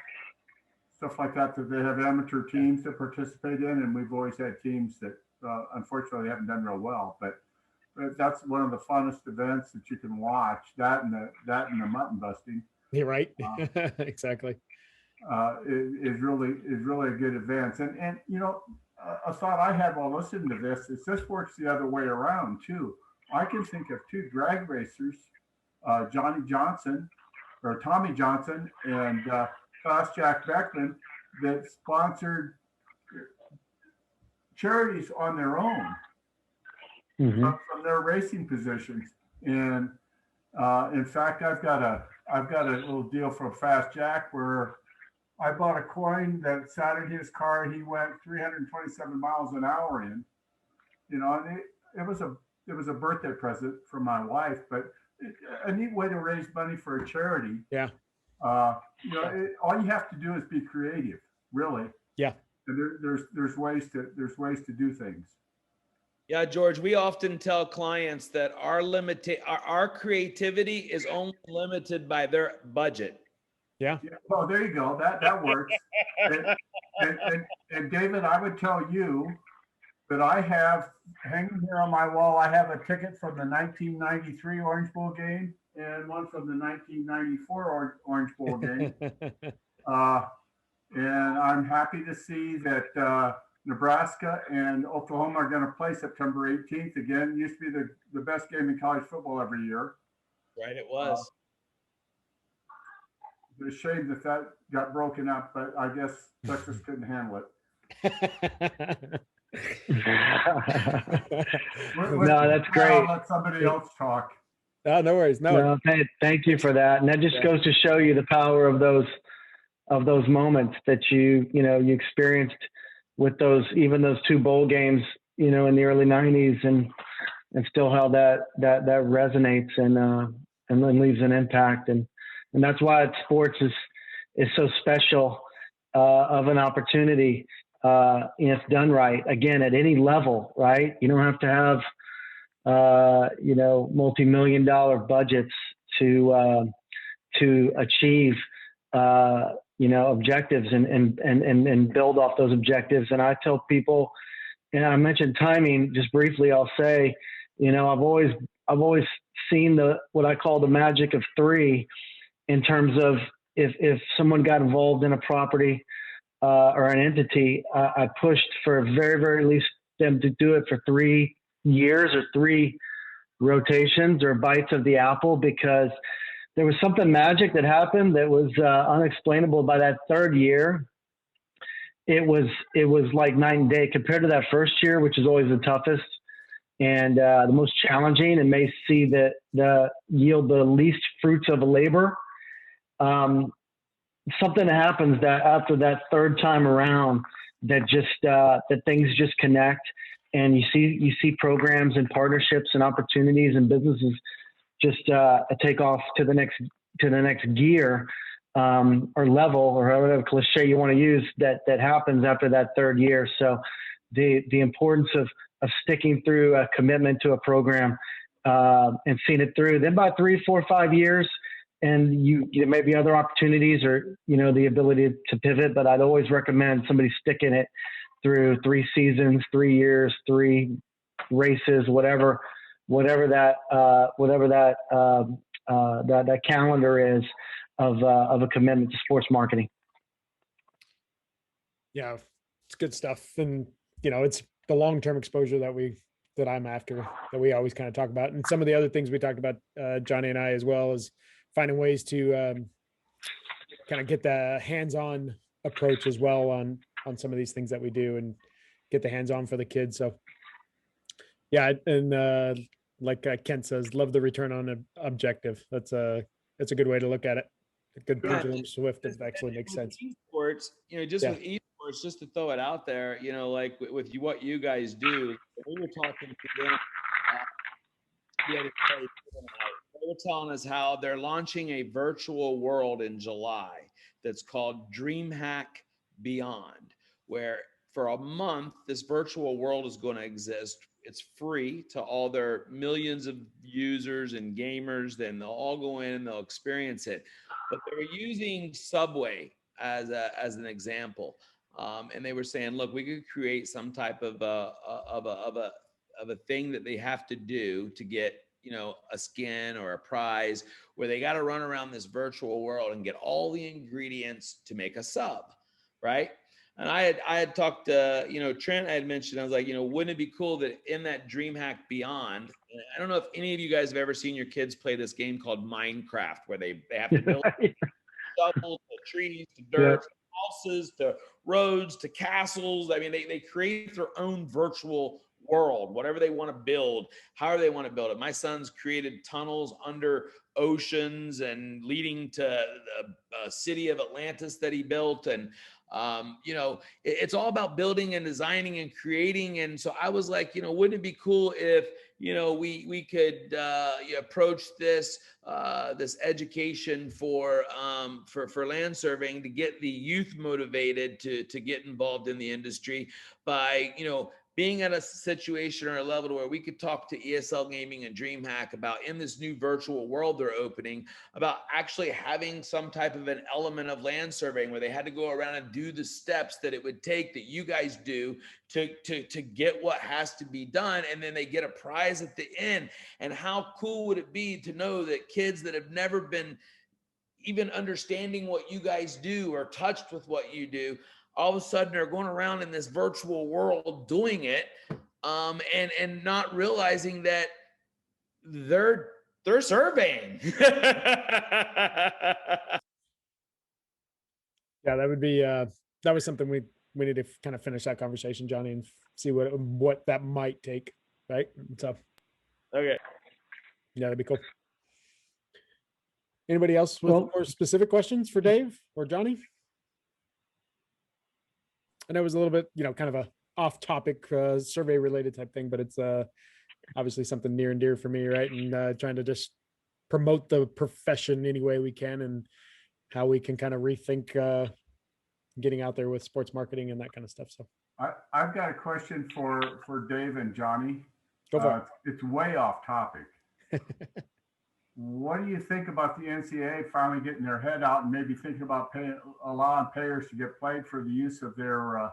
stuff like that. That they have amateur teams that participate in, and we've always had teams that unfortunately haven't done real well, but that's one of the funnest events that you can watch. That and the mutton busting. You're right. Exactly. Is really a good event. And a thought I had while listening to this is this works the other way around too. I can think of two drag racers, Tommy Johnson and Fast Jack Beckman, that sponsored charities on their own from their racing positions. And in fact, I've got a little deal from Fast Jack where I bought a coin that sat in his car and he went 327 miles an hour in, and it was a birthday present from my wife, but a neat way to raise money for a charity. Yeah. All you have to do is be creative, really. Yeah. And there's ways to do things. Yeah, George, we often tell clients that our creativity is only limited by their budget. Yeah. Well, there you go. That works. and David, I would tell you that I have hanging here on my wall, I have a ticket from the 1993 Orange Bowl game and one from the 1994 Orange Bowl game. And I'm happy to see that Nebraska and Oklahoma are going to play September 18th again. It used to be the best game in college football every year. Right, it was. It's a shame that got broken up, but I guess Texas couldn't handle it. No, that's great. I'll let somebody else talk. No worries. No, thank you for that. And that just goes to show you the power of those moments that you experienced with even those two bowl games, in the early 90s, and still how that resonates and then leaves an impact. And that's why sports is so special of an opportunity if done right. Again, at any level, right? You don't have to have multi-million-dollar budgets to achieve objectives and build off those objectives. And I tell people, and I mentioned timing just briefly. I'll say, I've always seen what I call the magic of three. In terms of if someone got involved in a property or an entity, I pushed for very, very least them to do it for 3 years or 3 rotations or bites of the apple, because there was something magic that happened that was unexplainable. By that 3rd year, it was like night and day compared to that first year, which is always the toughest and the most challenging, and may see the yield the least fruits of labor. Something happens that after that 3rd time around that things just connect, and you see programs and partnerships and opportunities and businesses just take off to the next gear or level, or whatever cliche you want to use, that happens after that 3rd year. So the importance of sticking through a commitment to a program and seeing it through. Then by 3, 4, 5 years, and there may be other opportunities or the ability to pivot, but I'd always recommend somebody sticking it through 3 seasons, 3 years, 3 races, whatever that calendar is of a commitment to sports marketing. Yeah, it's good stuff, and it's the long-term exposure that I'm after, that we always kind of talk about, and some of the other things we talked about, Johnny and I, as well as finding ways to kind of get the hands-on approach as well on some of these things that we do, and get the hands-on for the kids. So yeah, and like Kent says, love the return on objective. That's a good way to look at it. A good pendulum swift that actually makes sense. esports, just with esports, just to throw it out there, like with what you guys do, we were talking to them the other day. They were telling us how they're launching a virtual world in July that's called DreamHack Beyond, where for a month, this virtual world is going to exist. It's free to all their millions of users and gamers. Then they'll all go in and they'll experience it. But they were using Subway as an example, and they were saying, look, we could create some type of a thing that they have to do to get a skin or a prize, where they got to run around this virtual world and get all the ingredients to make a sub, right? And I had talked to, Trent, I had mentioned, I was like, wouldn't it be cool that in that DreamHack Beyond, I don't know if any of you guys have ever seen your kids play this game called Minecraft, where they have to build shovels to trees, to dirt, to houses, to roads, to castles. I mean, they create their own virtual world, whatever they want to build, however they want to build it. My son's created tunnels under oceans and leading to the city of Atlantis that he built. And it's all about building and designing and creating. And so I was like, wouldn't it be cool if we could approach this this education for land surveying to get the youth motivated to get involved in the industry by being at a situation or a level where we could talk to ESL Gaming and DreamHack about, in this new virtual world they're opening, about actually having some type of an element of land surveying where they had to go around and do the steps that it would take, that you guys do, to get what has to be done, and then they get a prize at the end. And how cool would it be to know that kids that have never been even understanding what you guys do or touched with what you do, all of a sudden they're going around in this virtual world doing it, and not realizing that they're surveying. Yeah, that would be that was something we need to kind of finish that conversation, Johnny, and see what that might take, right? So okay, yeah, that'd be cool. Anybody else with more specific questions for Dave or Johnny? I know it was a little bit, kind of a off-topic survey related type thing, but it's obviously something near and dear for me, right? And trying to just promote the profession any way we can, and how we can kind of rethink getting out there with sports marketing and that kind of stuff. So I've got a question for Dave and Johnny. Go for it. It's way off topic. What do you think about the NCAA finally getting their head out and maybe thinking about allowing players to get played for the use of their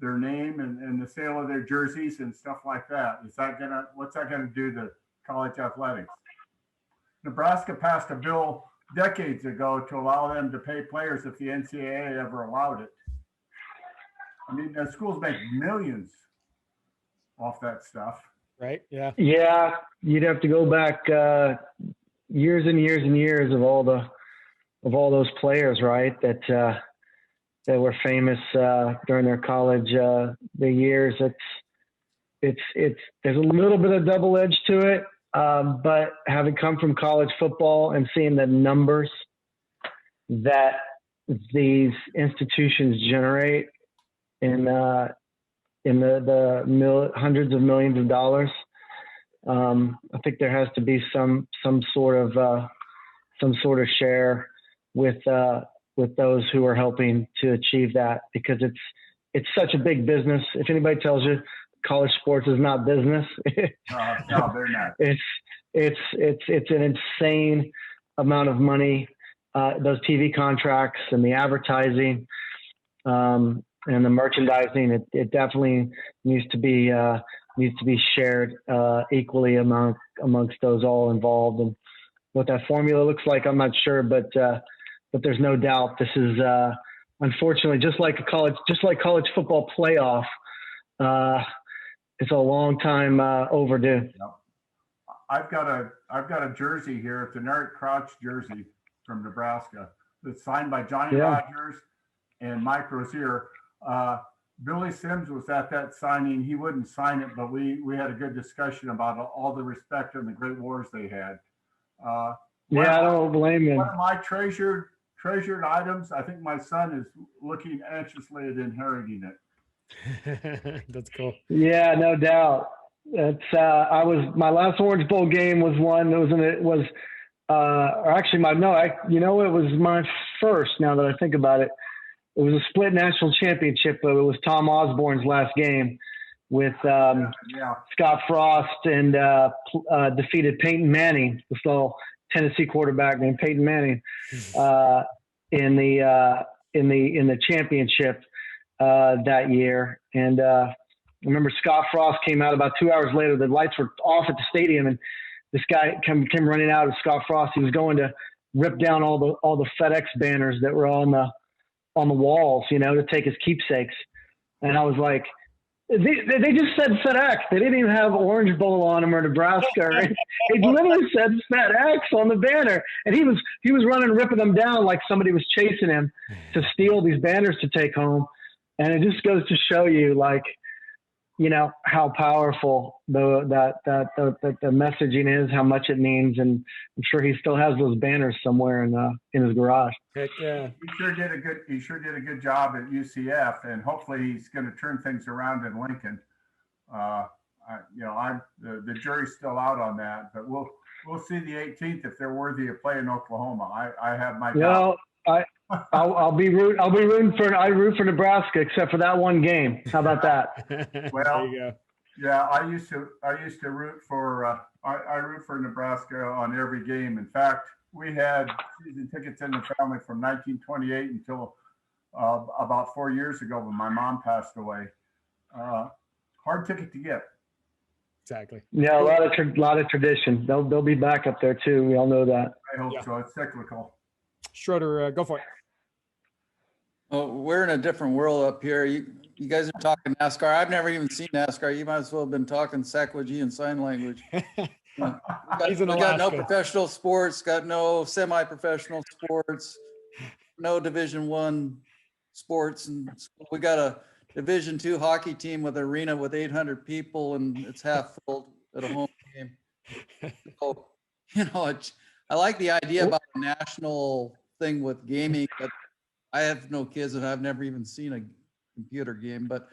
name and the sale of their jerseys and stuff like that? What's that gonna do to college athletics? Nebraska passed a bill decades ago to allow them to pay players if the NCAA ever allowed it. I mean, the schools make millions off that stuff. Right. Yeah. Yeah. You'd have to go back years and years and years of all those players, right? That were famous during their college the years. It's there's a little bit of double edge to it, but having come from college football and seeing the numbers that these institutions generate in the hundreds of millions of dollars, I think there has to be some sort of share with those who are helping to achieve that, because it's such a big business. If anybody tells you college sports is not business, no, they're not. It's an insane amount of money. Those TV contracts and the advertising and the merchandising, it definitely needs to be shared equally amongst those all involved. And what that formula looks like, I'm not sure, but there's no doubt this is unfortunately just like college football playoff. It's a long time overdue. Yep. I've got a jersey here. It's an Eric Crouch jersey from Nebraska. It's signed by Johnny Rogers and Mike Rozier. Billy Sims was at that signing. He wouldn't sign it, but we had a good discussion about all the respect and the great wars they had. I don't blame him. One of my treasured treasured items. I think my son is looking anxiously at inheriting it. That's cool. Yeah, no doubt. It's my last Orange Bowl game was one that it was my first. Now that I think about it, it was a split national championship, but it was Tom Osborne's last game with Scott Frost and defeated Peyton Manning, this little Tennessee quarterback named Peyton Manning, in the championship that year. And I remember Scott Frost came out about 2 hours later. The lights were off at the stadium, and this guy came running out of Scott Frost. He was going to rip down all the FedEx banners that were on the walls, to take his keepsakes. And I was like, they just said FedEx. They didn't even have Orange Bowl on them or Nebraska. They literally said FedEx on the banner. And he was running, ripping them down like somebody was chasing him to steal these banners to take home. And it just goes to show you, like, how powerful the messaging is, how much it means. And I'm sure he still has those banners somewhere in his garage. Heck yeah. He sure did a good job at UCF, and hopefully he's going to turn things around in Lincoln. The jury's still out on that, but we'll see the 18th if they're worthy of playing Oklahoma. I have my doubt. I root for Nebraska except for that one game. How about that? Well, yeah, I used to root for I root for Nebraska on every game. In fact, we had season tickets in the family from 1928 until about 4 years ago when my mom passed away. Hard ticket to get. Exactly. Yeah, a lot of tradition. They'll be back up there too. We all know that. I hope so. It's cyclical. Schroeder, go for it. Oh, we're in a different world up here. You guys are talking NASCAR. I've never even seen NASCAR. You might as well have been talking Sackwoogian sign language. We got no professional sports, got no semi-professional sports, no Division I sports, and we got a Division II hockey team with an arena with 800 people, and it's half full at a home game. So, I like the idea about a national thing with gaming, but I have no kids and I've never even seen a computer game, but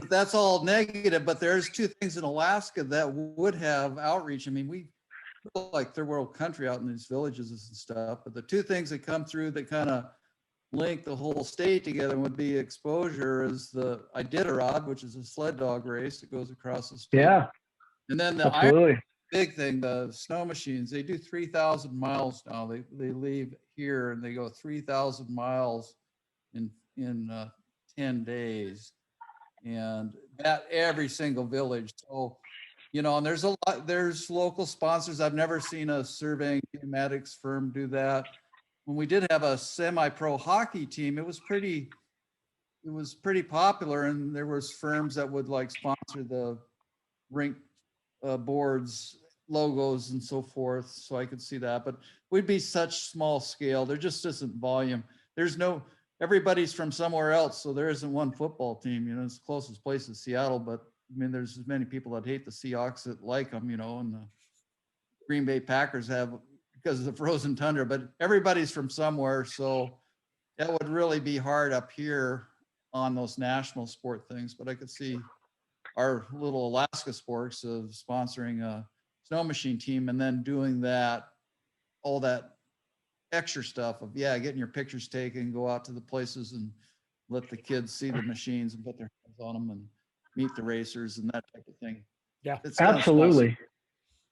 that's all negative. But there's two things in Alaska that would have outreach. I mean, we feel like third world country out in these villages and stuff, but the two things that come through that kind of link the whole state together would be exposure is the Iditarod, which is a sled dog race that goes across the state. Yeah. And then the big thing, the snow machines, they do 3,000 miles now. They leave here and they go 3,000 miles in 10 days, and that every single village. So, and there's local sponsors. I've never seen a surveying pneumatics firm do that. When we did have a semi-pro hockey team, it was pretty popular, and there was firms that would like sponsor the rink boards, logos, and so forth. So I could see that, but we'd be such small scale. There just isn't volume. Everybody's from somewhere else. So there isn't one football team, it's the closest place is Seattle, but I mean, there's as many people that hate the Seahawks that like them, and the Green Bay Packers have because of the frozen tundra, but everybody's from somewhere. So that would really be hard up here on those national sport things, but I could see our little Alaska sports of sponsoring a snow machine team and then doing all that extra stuff of getting your pictures taken, go out to the places and let the kids see the machines and put their hands on them and meet the racers and that type of thing. Yeah, absolutely.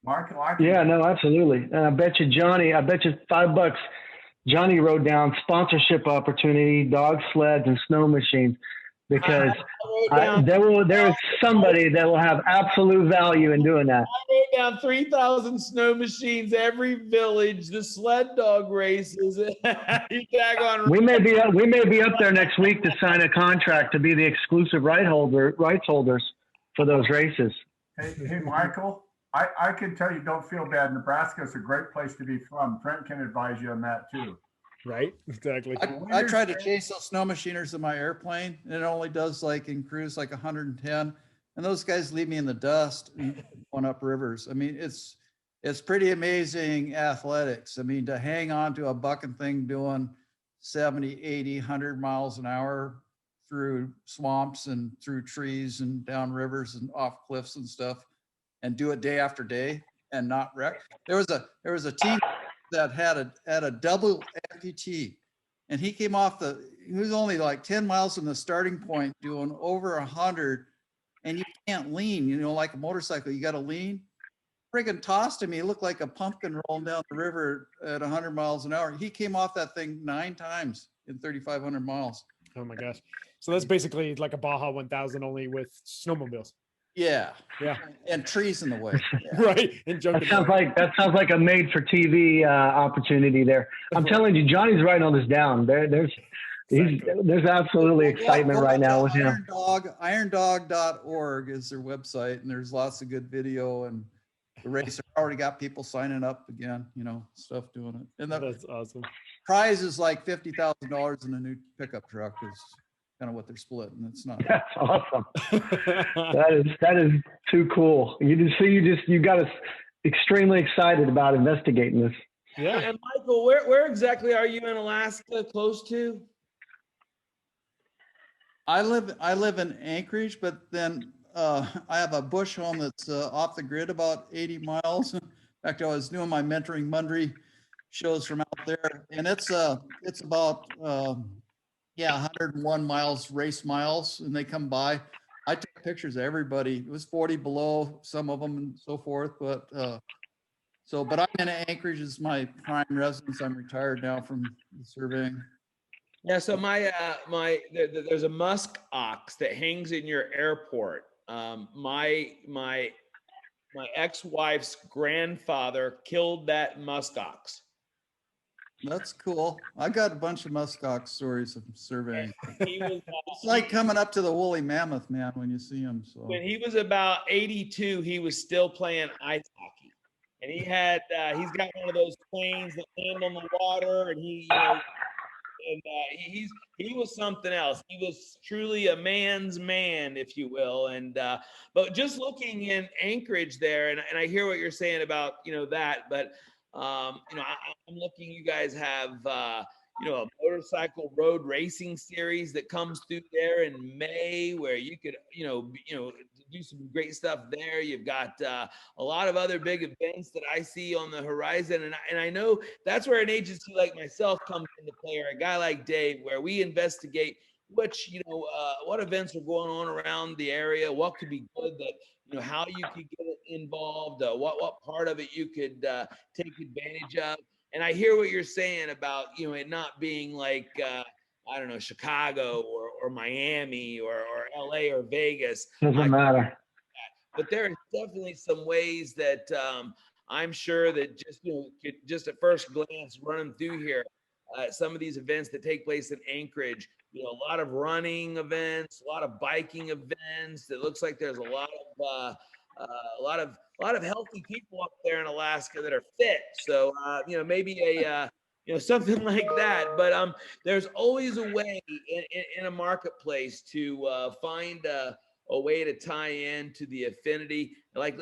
Michael, absolutely. And I bet you $5, Johnny wrote down sponsorship opportunity, dog sleds and snow machines, because there is somebody that will have absolute value in doing that. I wrote down 3,000 snow machines, every village, the sled dog races. We may be up there next week to sign a contract to be the exclusive rights holders for those races. Hey, Michael, I can tell you, don't feel bad. Nebraska is a great place to be from. Trent can advise you on that too. Right, exactly. I try to chase those snow machiners in my airplane, and it only does in cruise 110, and those guys leave me in the dust going up rivers. I mean, it's pretty amazing athletics. I mean, to hang on to a bucking thing doing 70, 80, 100 miles an hour through swamps and through trees and down rivers and off cliffs and stuff, and do it day after day and not wreck. There was a team that had a double amputee, and he came off he was only like 10 miles from the starting point doing over 100, and you can't lean, like a motorcycle, you got to lean. Friggin' tossed him. He looked like a pumpkin rolling down the river at 100 miles an hour. He came off that thing 9 times in 3,500 miles. Oh my gosh. So that's basically like a Baja 1000 only with snowmobiles. Yeah. Yeah. And trees in the way. Yeah. Right. And that sounds like a made for TV opportunity there. I'm telling you, Johnny's writing all this down. There's absolutely excitement right now with him. Irondog.org is their website, and there's lots of good video, and the racer already got people signing up again, stuff doing it. And that's awesome. Prize is like $50,000 in a new pickup truck is kind of what they're splitting. It's not. That's awesome. that is too cool. You got us extremely excited about investigating this. Yeah. And Michael, where exactly are you in Alaska? Close to? I live in Anchorage, but then I have a bush home that's off the grid about 80 miles. In fact, I was doing my Mentoring Monday shows from out there, and it's about 101 miles, race miles, and they come by. I took pictures of everybody. It was 40 below, some of them, and so forth. But but I'm in Anchorage as my prime residence. I'm retired now from surveying. Yeah, so there's a musk ox that hangs in your airport. My ex-wife's grandfather killed that musk ox. That's cool. I got a bunch of muskox stories of surveying. It's like coming up to the woolly mammoth, man, when you see him. So when he was about 82, he was still playing ice hockey, and he's got one of those planes that land on the water, and he was something else. He was truly a man's man, if you will. And but just looking in Anchorage there, and I hear what you're saying about that, but I'm looking. You guys have a motorcycle road racing series that comes through there in May, where you could do some great stuff there. You've got a lot of other big events that I see on the horizon, and I know that's where an agency like myself comes into play, or a guy like Dave, where we investigate what events are going on around the area, what could be good, that how you could get involved, what part of it you could take advantage of. And I hear what you're saying about it not being like I don't know, Chicago or Miami or LA or Vegas. Doesn't matter. But there are definitely some ways that I'm sure that just at first glance running through here, some of these events that take place in Anchorage, a lot of running events, a lot of biking events. It looks like there's a lot of healthy people up there in Alaska that are fit. So maybe something like that. But there's always a way in a marketplace to find a way to tie in to the affinity, like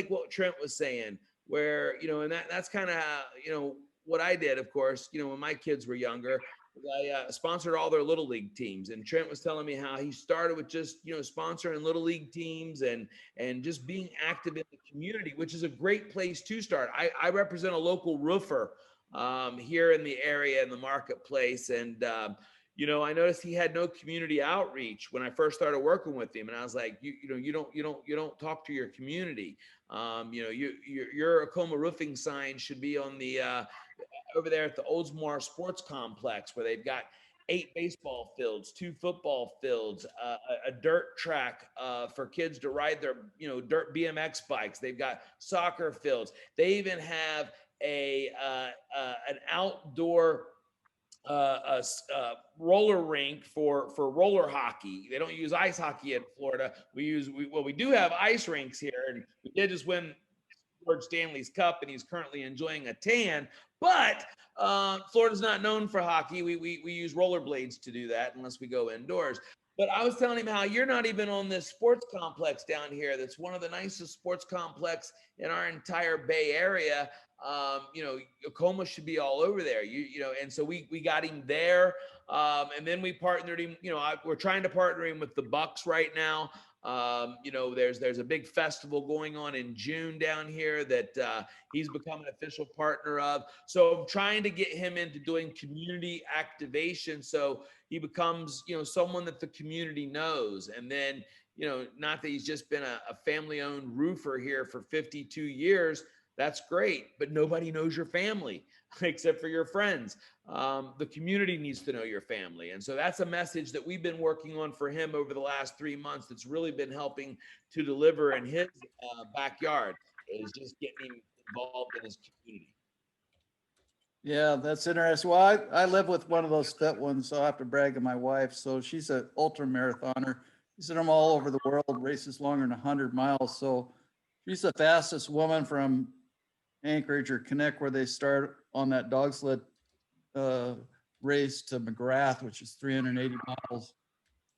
what Trent was saying, where and that's kind of what I did, of course, when my kids were younger. I sponsored all their little league teams, and Trent was telling me how he started with just sponsoring little league teams and just being active in the community, which is a great place to start. I represent a local roofer here in the area in the marketplace, and I noticed he had no community outreach when I first started working with him, and I was like, you don't talk to your community. Your Acoma roofing sign should be on the over there at the Oldsmar Sports Complex, where they've got 8 baseball fields, 2 football fields, a dirt track for kids to ride their dirt BMX bikes. They've got soccer fields. They even have an outdoor roller rink for roller hockey. They don't use ice hockey in Florida. We do have ice rinks here, and we did just win George Stanley's Cup, and he's currently enjoying a tan. But Florida's not known for hockey. We use rollerblades to do that, unless we go indoors. But I was telling him how you're not even on this sports complex down here. That's one of the nicest sports complex in our entire Bay Area. You know, Acoma should be all over there. You know, and so we got him there, and then we partnered him. You know, we're trying to partner him with the Bucks right now. You know, there's a big festival going on in June down here that he's become an official partner of. So I'm trying to get him into doing community activation, so he becomes, you know, someone that the community knows. And then, you know, not that he's just been a family-owned roofer here for 52 years. That's great, but nobody knows your family except for your friends. The community needs to know your family. And so that's a message that we've been working on for him over the last 3 months that's really been helping to deliver in his backyard, is just getting him involved in his community. Yeah, that's interesting. Well, I live with one of those fit ones, so I have to brag on my wife. So she's an ultra marathoner. She said I'm all over the world, races longer than 100 miles. So she's the fastest woman from Anchorage or Connect, where they start on that dog sled race, to McGrath, which is 380 miles.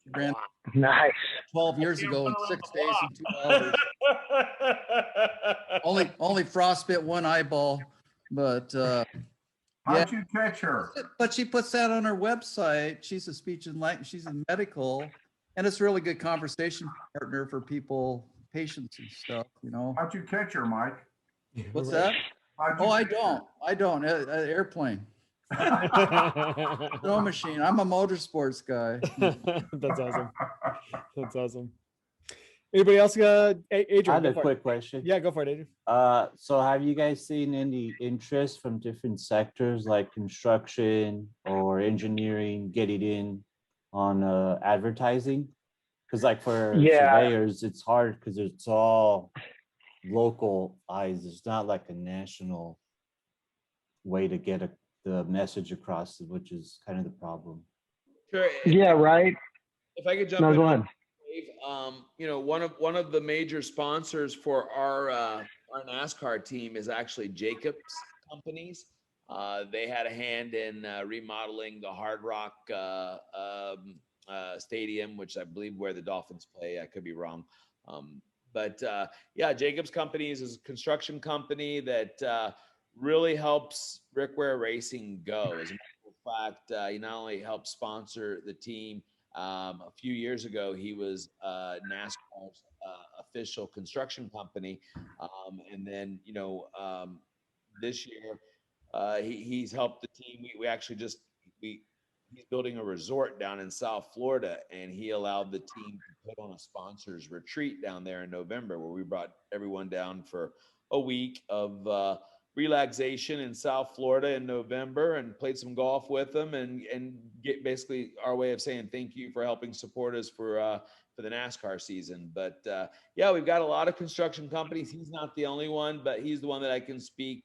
She ran Nice. 12 years ago in 6 days and 2 hours. Only frostbit one eyeball, but How'd you catch her? But she puts that on her website. She's a speech and language, she's in medical, and it's a really good conversation partner for people, patients and stuff, you know. How'd you catch her, Mike? What's that? I don't. Airplane. No machine. I'm a motorsports guy. That's awesome. That's awesome. Anybody else? Adrian, I had a quick question. Yeah, go for it, Adrian. So have you guys seen any interest from different sectors like construction or engineering getting in on advertising? Because like for surveyors, it's hard because it's all local eyes. It's not like a national way to get the message across, which is kind of the problem. Sure. Yeah, right. If I could jump in. Go ahead. You know, one of the major sponsors for our NASCAR team is actually Jacobs Companies. They had a hand in remodeling the Hard Rock Stadium, which I believe where the Dolphins play. I could be wrong. But yeah, Jacobs Companies is a construction company that really helps Rick Ware Racing go. As a matter of fact, he not only helped sponsor the team. A few years ago, he was NASCAR's official construction company, and then this year he's helped the team. We actually he's building a resort down in South Florida, and he allowed the team to put on a sponsors retreat down there in November, where we brought everyone down for a week of relaxation in South Florida in November, and played some golf with them, and get basically our way of saying thank you for helping support us for the NASCAR season. But yeah, we've got a lot of construction companies. He's not the only one, but he's the one that I can speak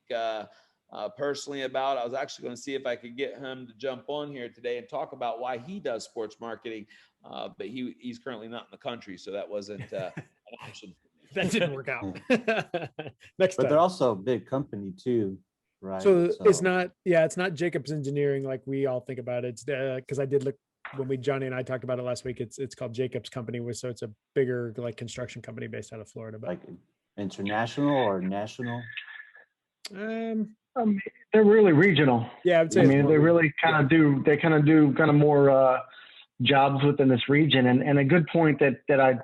personally about. I was actually going to see if I could get him to jump on here today and talk about why he does sports marketing, but he's currently not in the country, so that wasn't an option. That didn't work out. Next time. But they're also a big company too, right? So it's not Jacobs Engineering like we all think about it. It's because I did look when Johnny and I talked about it last week. It's called Jacobs Company, so it's a bigger like construction company based out of Florida. But like international or national? They're really regional. Yeah, I would say. They really kind of do. They kind of do more jobs within this region. And a good point that I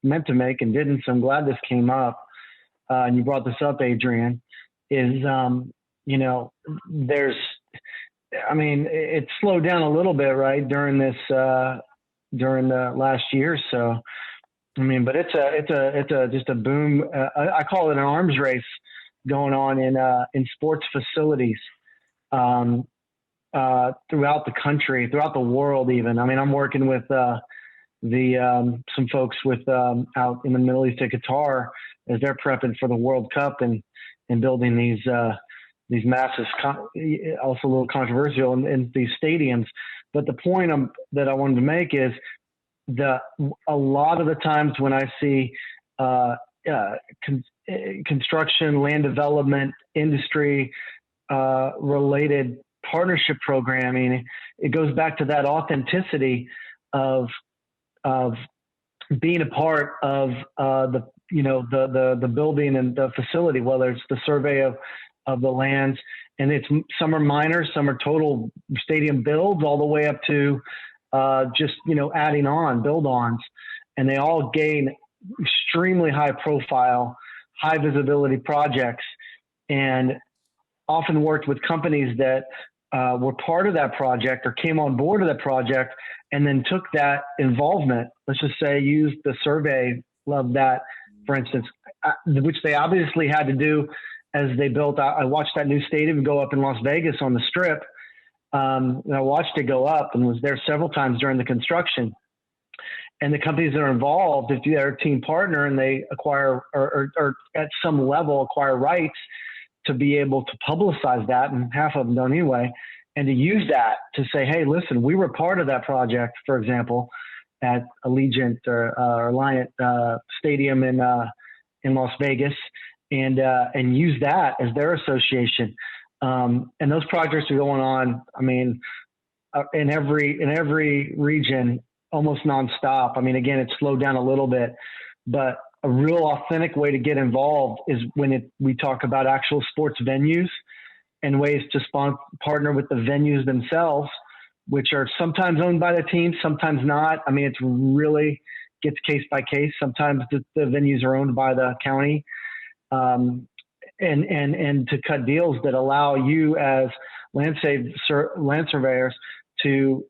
meant to make and didn't, so I'm glad this came up, and you brought this up, Adrian, is, it slowed down a little bit, right, during the last year. So, but it's just a boom. I call it an arms race going on in sports facilities. Throughout the country, throughout the world, even. I'm working with some folks with out in the Middle East at Qatar as they're prepping for the World Cup and building these massive, also a little controversial in these stadiums. But the point that I wanted to make is a lot of the times when I see construction, land development, industry related partnership programming, it goes back to that authenticity of of being a part of the building and the facility, whether it's the survey of the lands, and some are minor, some are total stadium builds, all the way up to just adding on build-ons, and they all gain extremely high profile, high visibility projects, and often worked with companies that were part of that project or came on board of that project and then took that involvement, let's just say used the survey of that, for instance, which they obviously had to do as they built. I watched that new stadium go up in Las Vegas on the Strip. And I watched it go up and was there several times during the construction. And the companies that are involved, if they're a team partner and they acquire or at some level acquire rights to be able to publicize that, and half of them don't anyway, and to use that to say, hey, listen, we were part of that project, for example, at Allegiant or Alliant Stadium in Las Vegas, and use that as their association. And those projects are going on, I mean, in every region, almost nonstop. I mean, again, it's slowed down a little bit, but a real authentic way to get involved is when we talk about actual sports venues and ways to partner with the venues themselves, which are sometimes owned by the team, sometimes not. I mean, it's really gets case by case. Sometimes the venues are owned by the county, and to cut deals that allow you as land surveyors to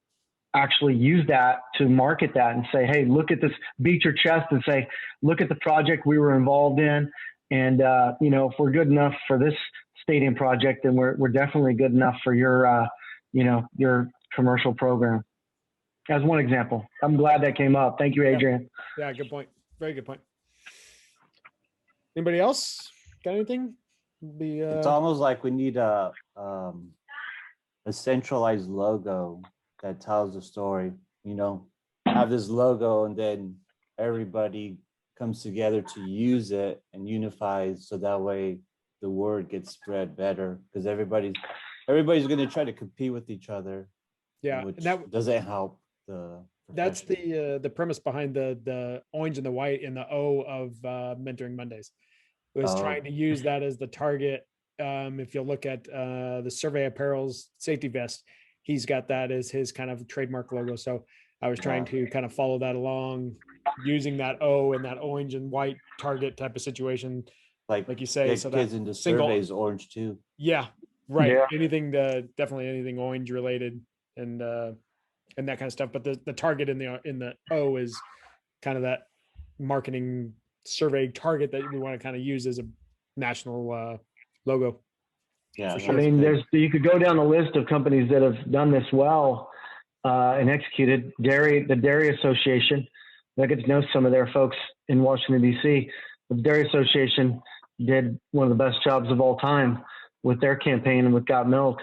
actually use that to market that and say, hey, look at this, beat your chest and say, look at the project we were involved in. And, if we're good enough for this stadium project, then we're definitely good enough for your commercial program. As one example. I'm glad that came up. Thank you, Adrian. Yeah, good point. Very good point. Anybody else got anything? It's almost like we need a centralized logo that tells the story, have this logo and then everybody comes together to use it and unifies, so that way the word gets spread better, because everybody's going to try to compete with each other. Yeah, which that doesn't help the profession. That's the premise behind the orange and the white in the O of Mentoring Mondays. It was trying to use that as the target. If you look at the Survey Apparel's safety vest, he's got that as his kind of trademark logo. So I was trying to kind of follow that along, using that O and that orange and white target type of situation, like you say. So kids that in the survey is orange too. Yeah, right. Yeah. Definitely anything orange related and that kind of stuff. But the target in the O is kind of that marketing survey target that we want to kind of use as a national logo. Yeah, I mean, you could go down the list of companies that have done this well and executed. The Dairy Association. I get to know some of their folks in Washington, D.C. The Dairy Association did one of the best jobs of all time with their campaign and with Got Milk.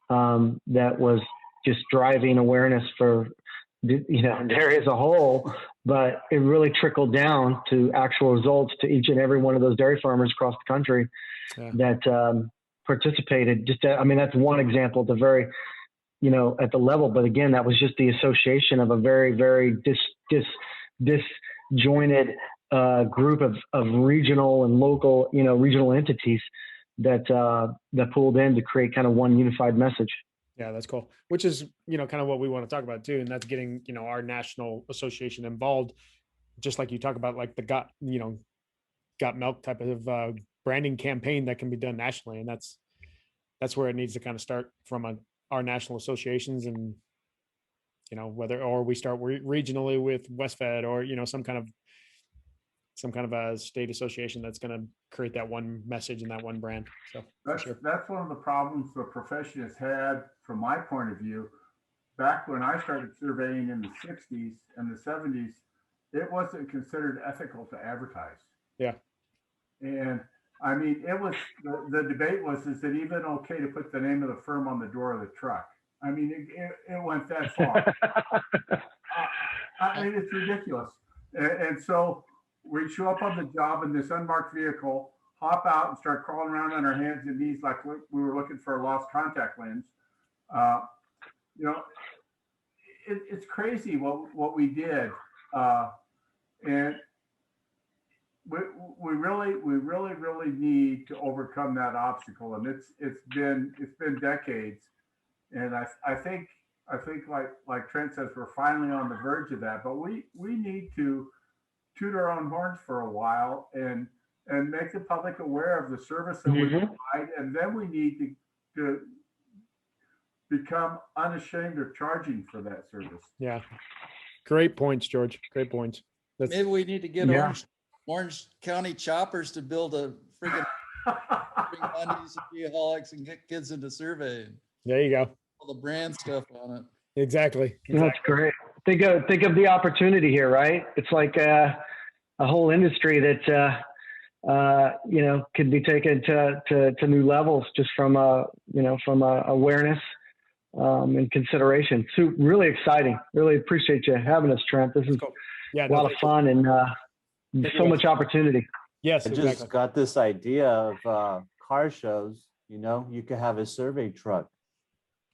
That was just driving awareness for dairy as a whole, but it really trickled down to actual results to each and every one of those dairy farmers across the country that participated. That's one example at the very, at the level. But again, that was just the association of a very, very disjointed group of regional and local, regional entities that pulled in to create kind of one unified message. Yeah, that's cool. Which is, kind of what we want to talk about too. And that's getting, our national association involved, just like you talk about, like the Got Milk type of branding campaign that can be done nationally. And that's where it needs to kind of start from our national associations, and, or we start regionally with WestFed or, some kind of a state association that's going to create that one message and that one brand. So that's one of the problems the profession has had, from my point of view. Back when I started surveying in the 60s and the 70s, it wasn't considered ethical to advertise. Yeah. And I mean, it was, the debate was, is it even okay to put the name of the firm on the door of the truck? I mean, it went that far. I mean, it's ridiculous. And so we'd show up on the job in this unmarked vehicle, hop out and start crawling around on our hands and knees like we were looking for a lost contact lens. It's crazy what we did And we really need to overcome that obstacle. And it's been decades. And I think like Trent says, we're finally on the verge of that, but we need to toot our own horns for a while and make the public aware of the service that we provide. And then we need to become unashamed of charging for that service. Yeah. Great points, George. Great points. Maybe we need to get Orange County choppers to build a freaking bring Mondays and Beaholics and get kids into surveying. There you go. All the brand stuff on it. Exactly. That's great. Think of the opportunity here, right? It's like a whole industry that could be taken to new levels just from awareness and consideration. So really exciting. Really appreciate you having us, Trent. This is cool. a lot of fun and so much opportunity. Yes, I just got this idea of car shows. You could have a survey truck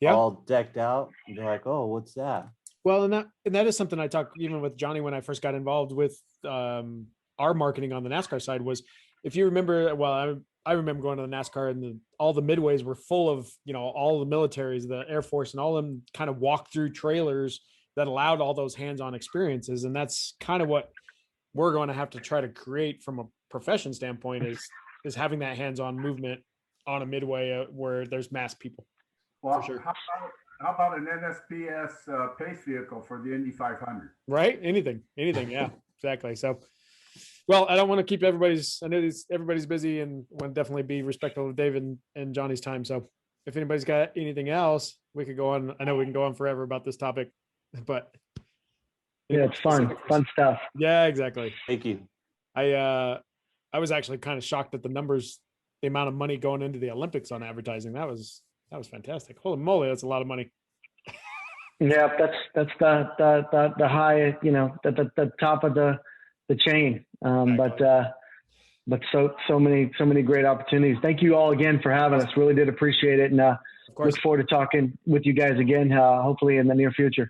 all decked out. And you're like, oh, what's that? Well, and that is something I talked even with Johnny when I first got involved with our marketing on the NASCAR side was, if you remember, I remember going to the NASCAR and all the midways were full of, all the militaries, the Air Force, and all of them kind of walk through trailers that allowed all those hands-on experiences. And that's kind of what we're going to have to try to create from a profession standpoint is having that hands-on movement on a midway where there's mass people. Well, for sure. How about an NSPS pace vehicle for the Indy 500? Right? Anything. Yeah, exactly. So, well, I don't want to keep I know everybody's busy and want to definitely be respectful of David and Johnny's time. So if anybody's got anything else, we could go on. I know we can go on forever about this topic, but. Yeah, it's fun stuff. Yeah, exactly. Thank you. I was actually kind of shocked at the numbers, the amount of money going into the Olympics on advertising. That was fantastic. Holy moly, that's a lot of money. Yeah, that's the high, the top of the chain. Exactly. But so many great opportunities. Thank you all again for having us. Really did appreciate it, and look forward to talking with you guys again, hopefully in the near future.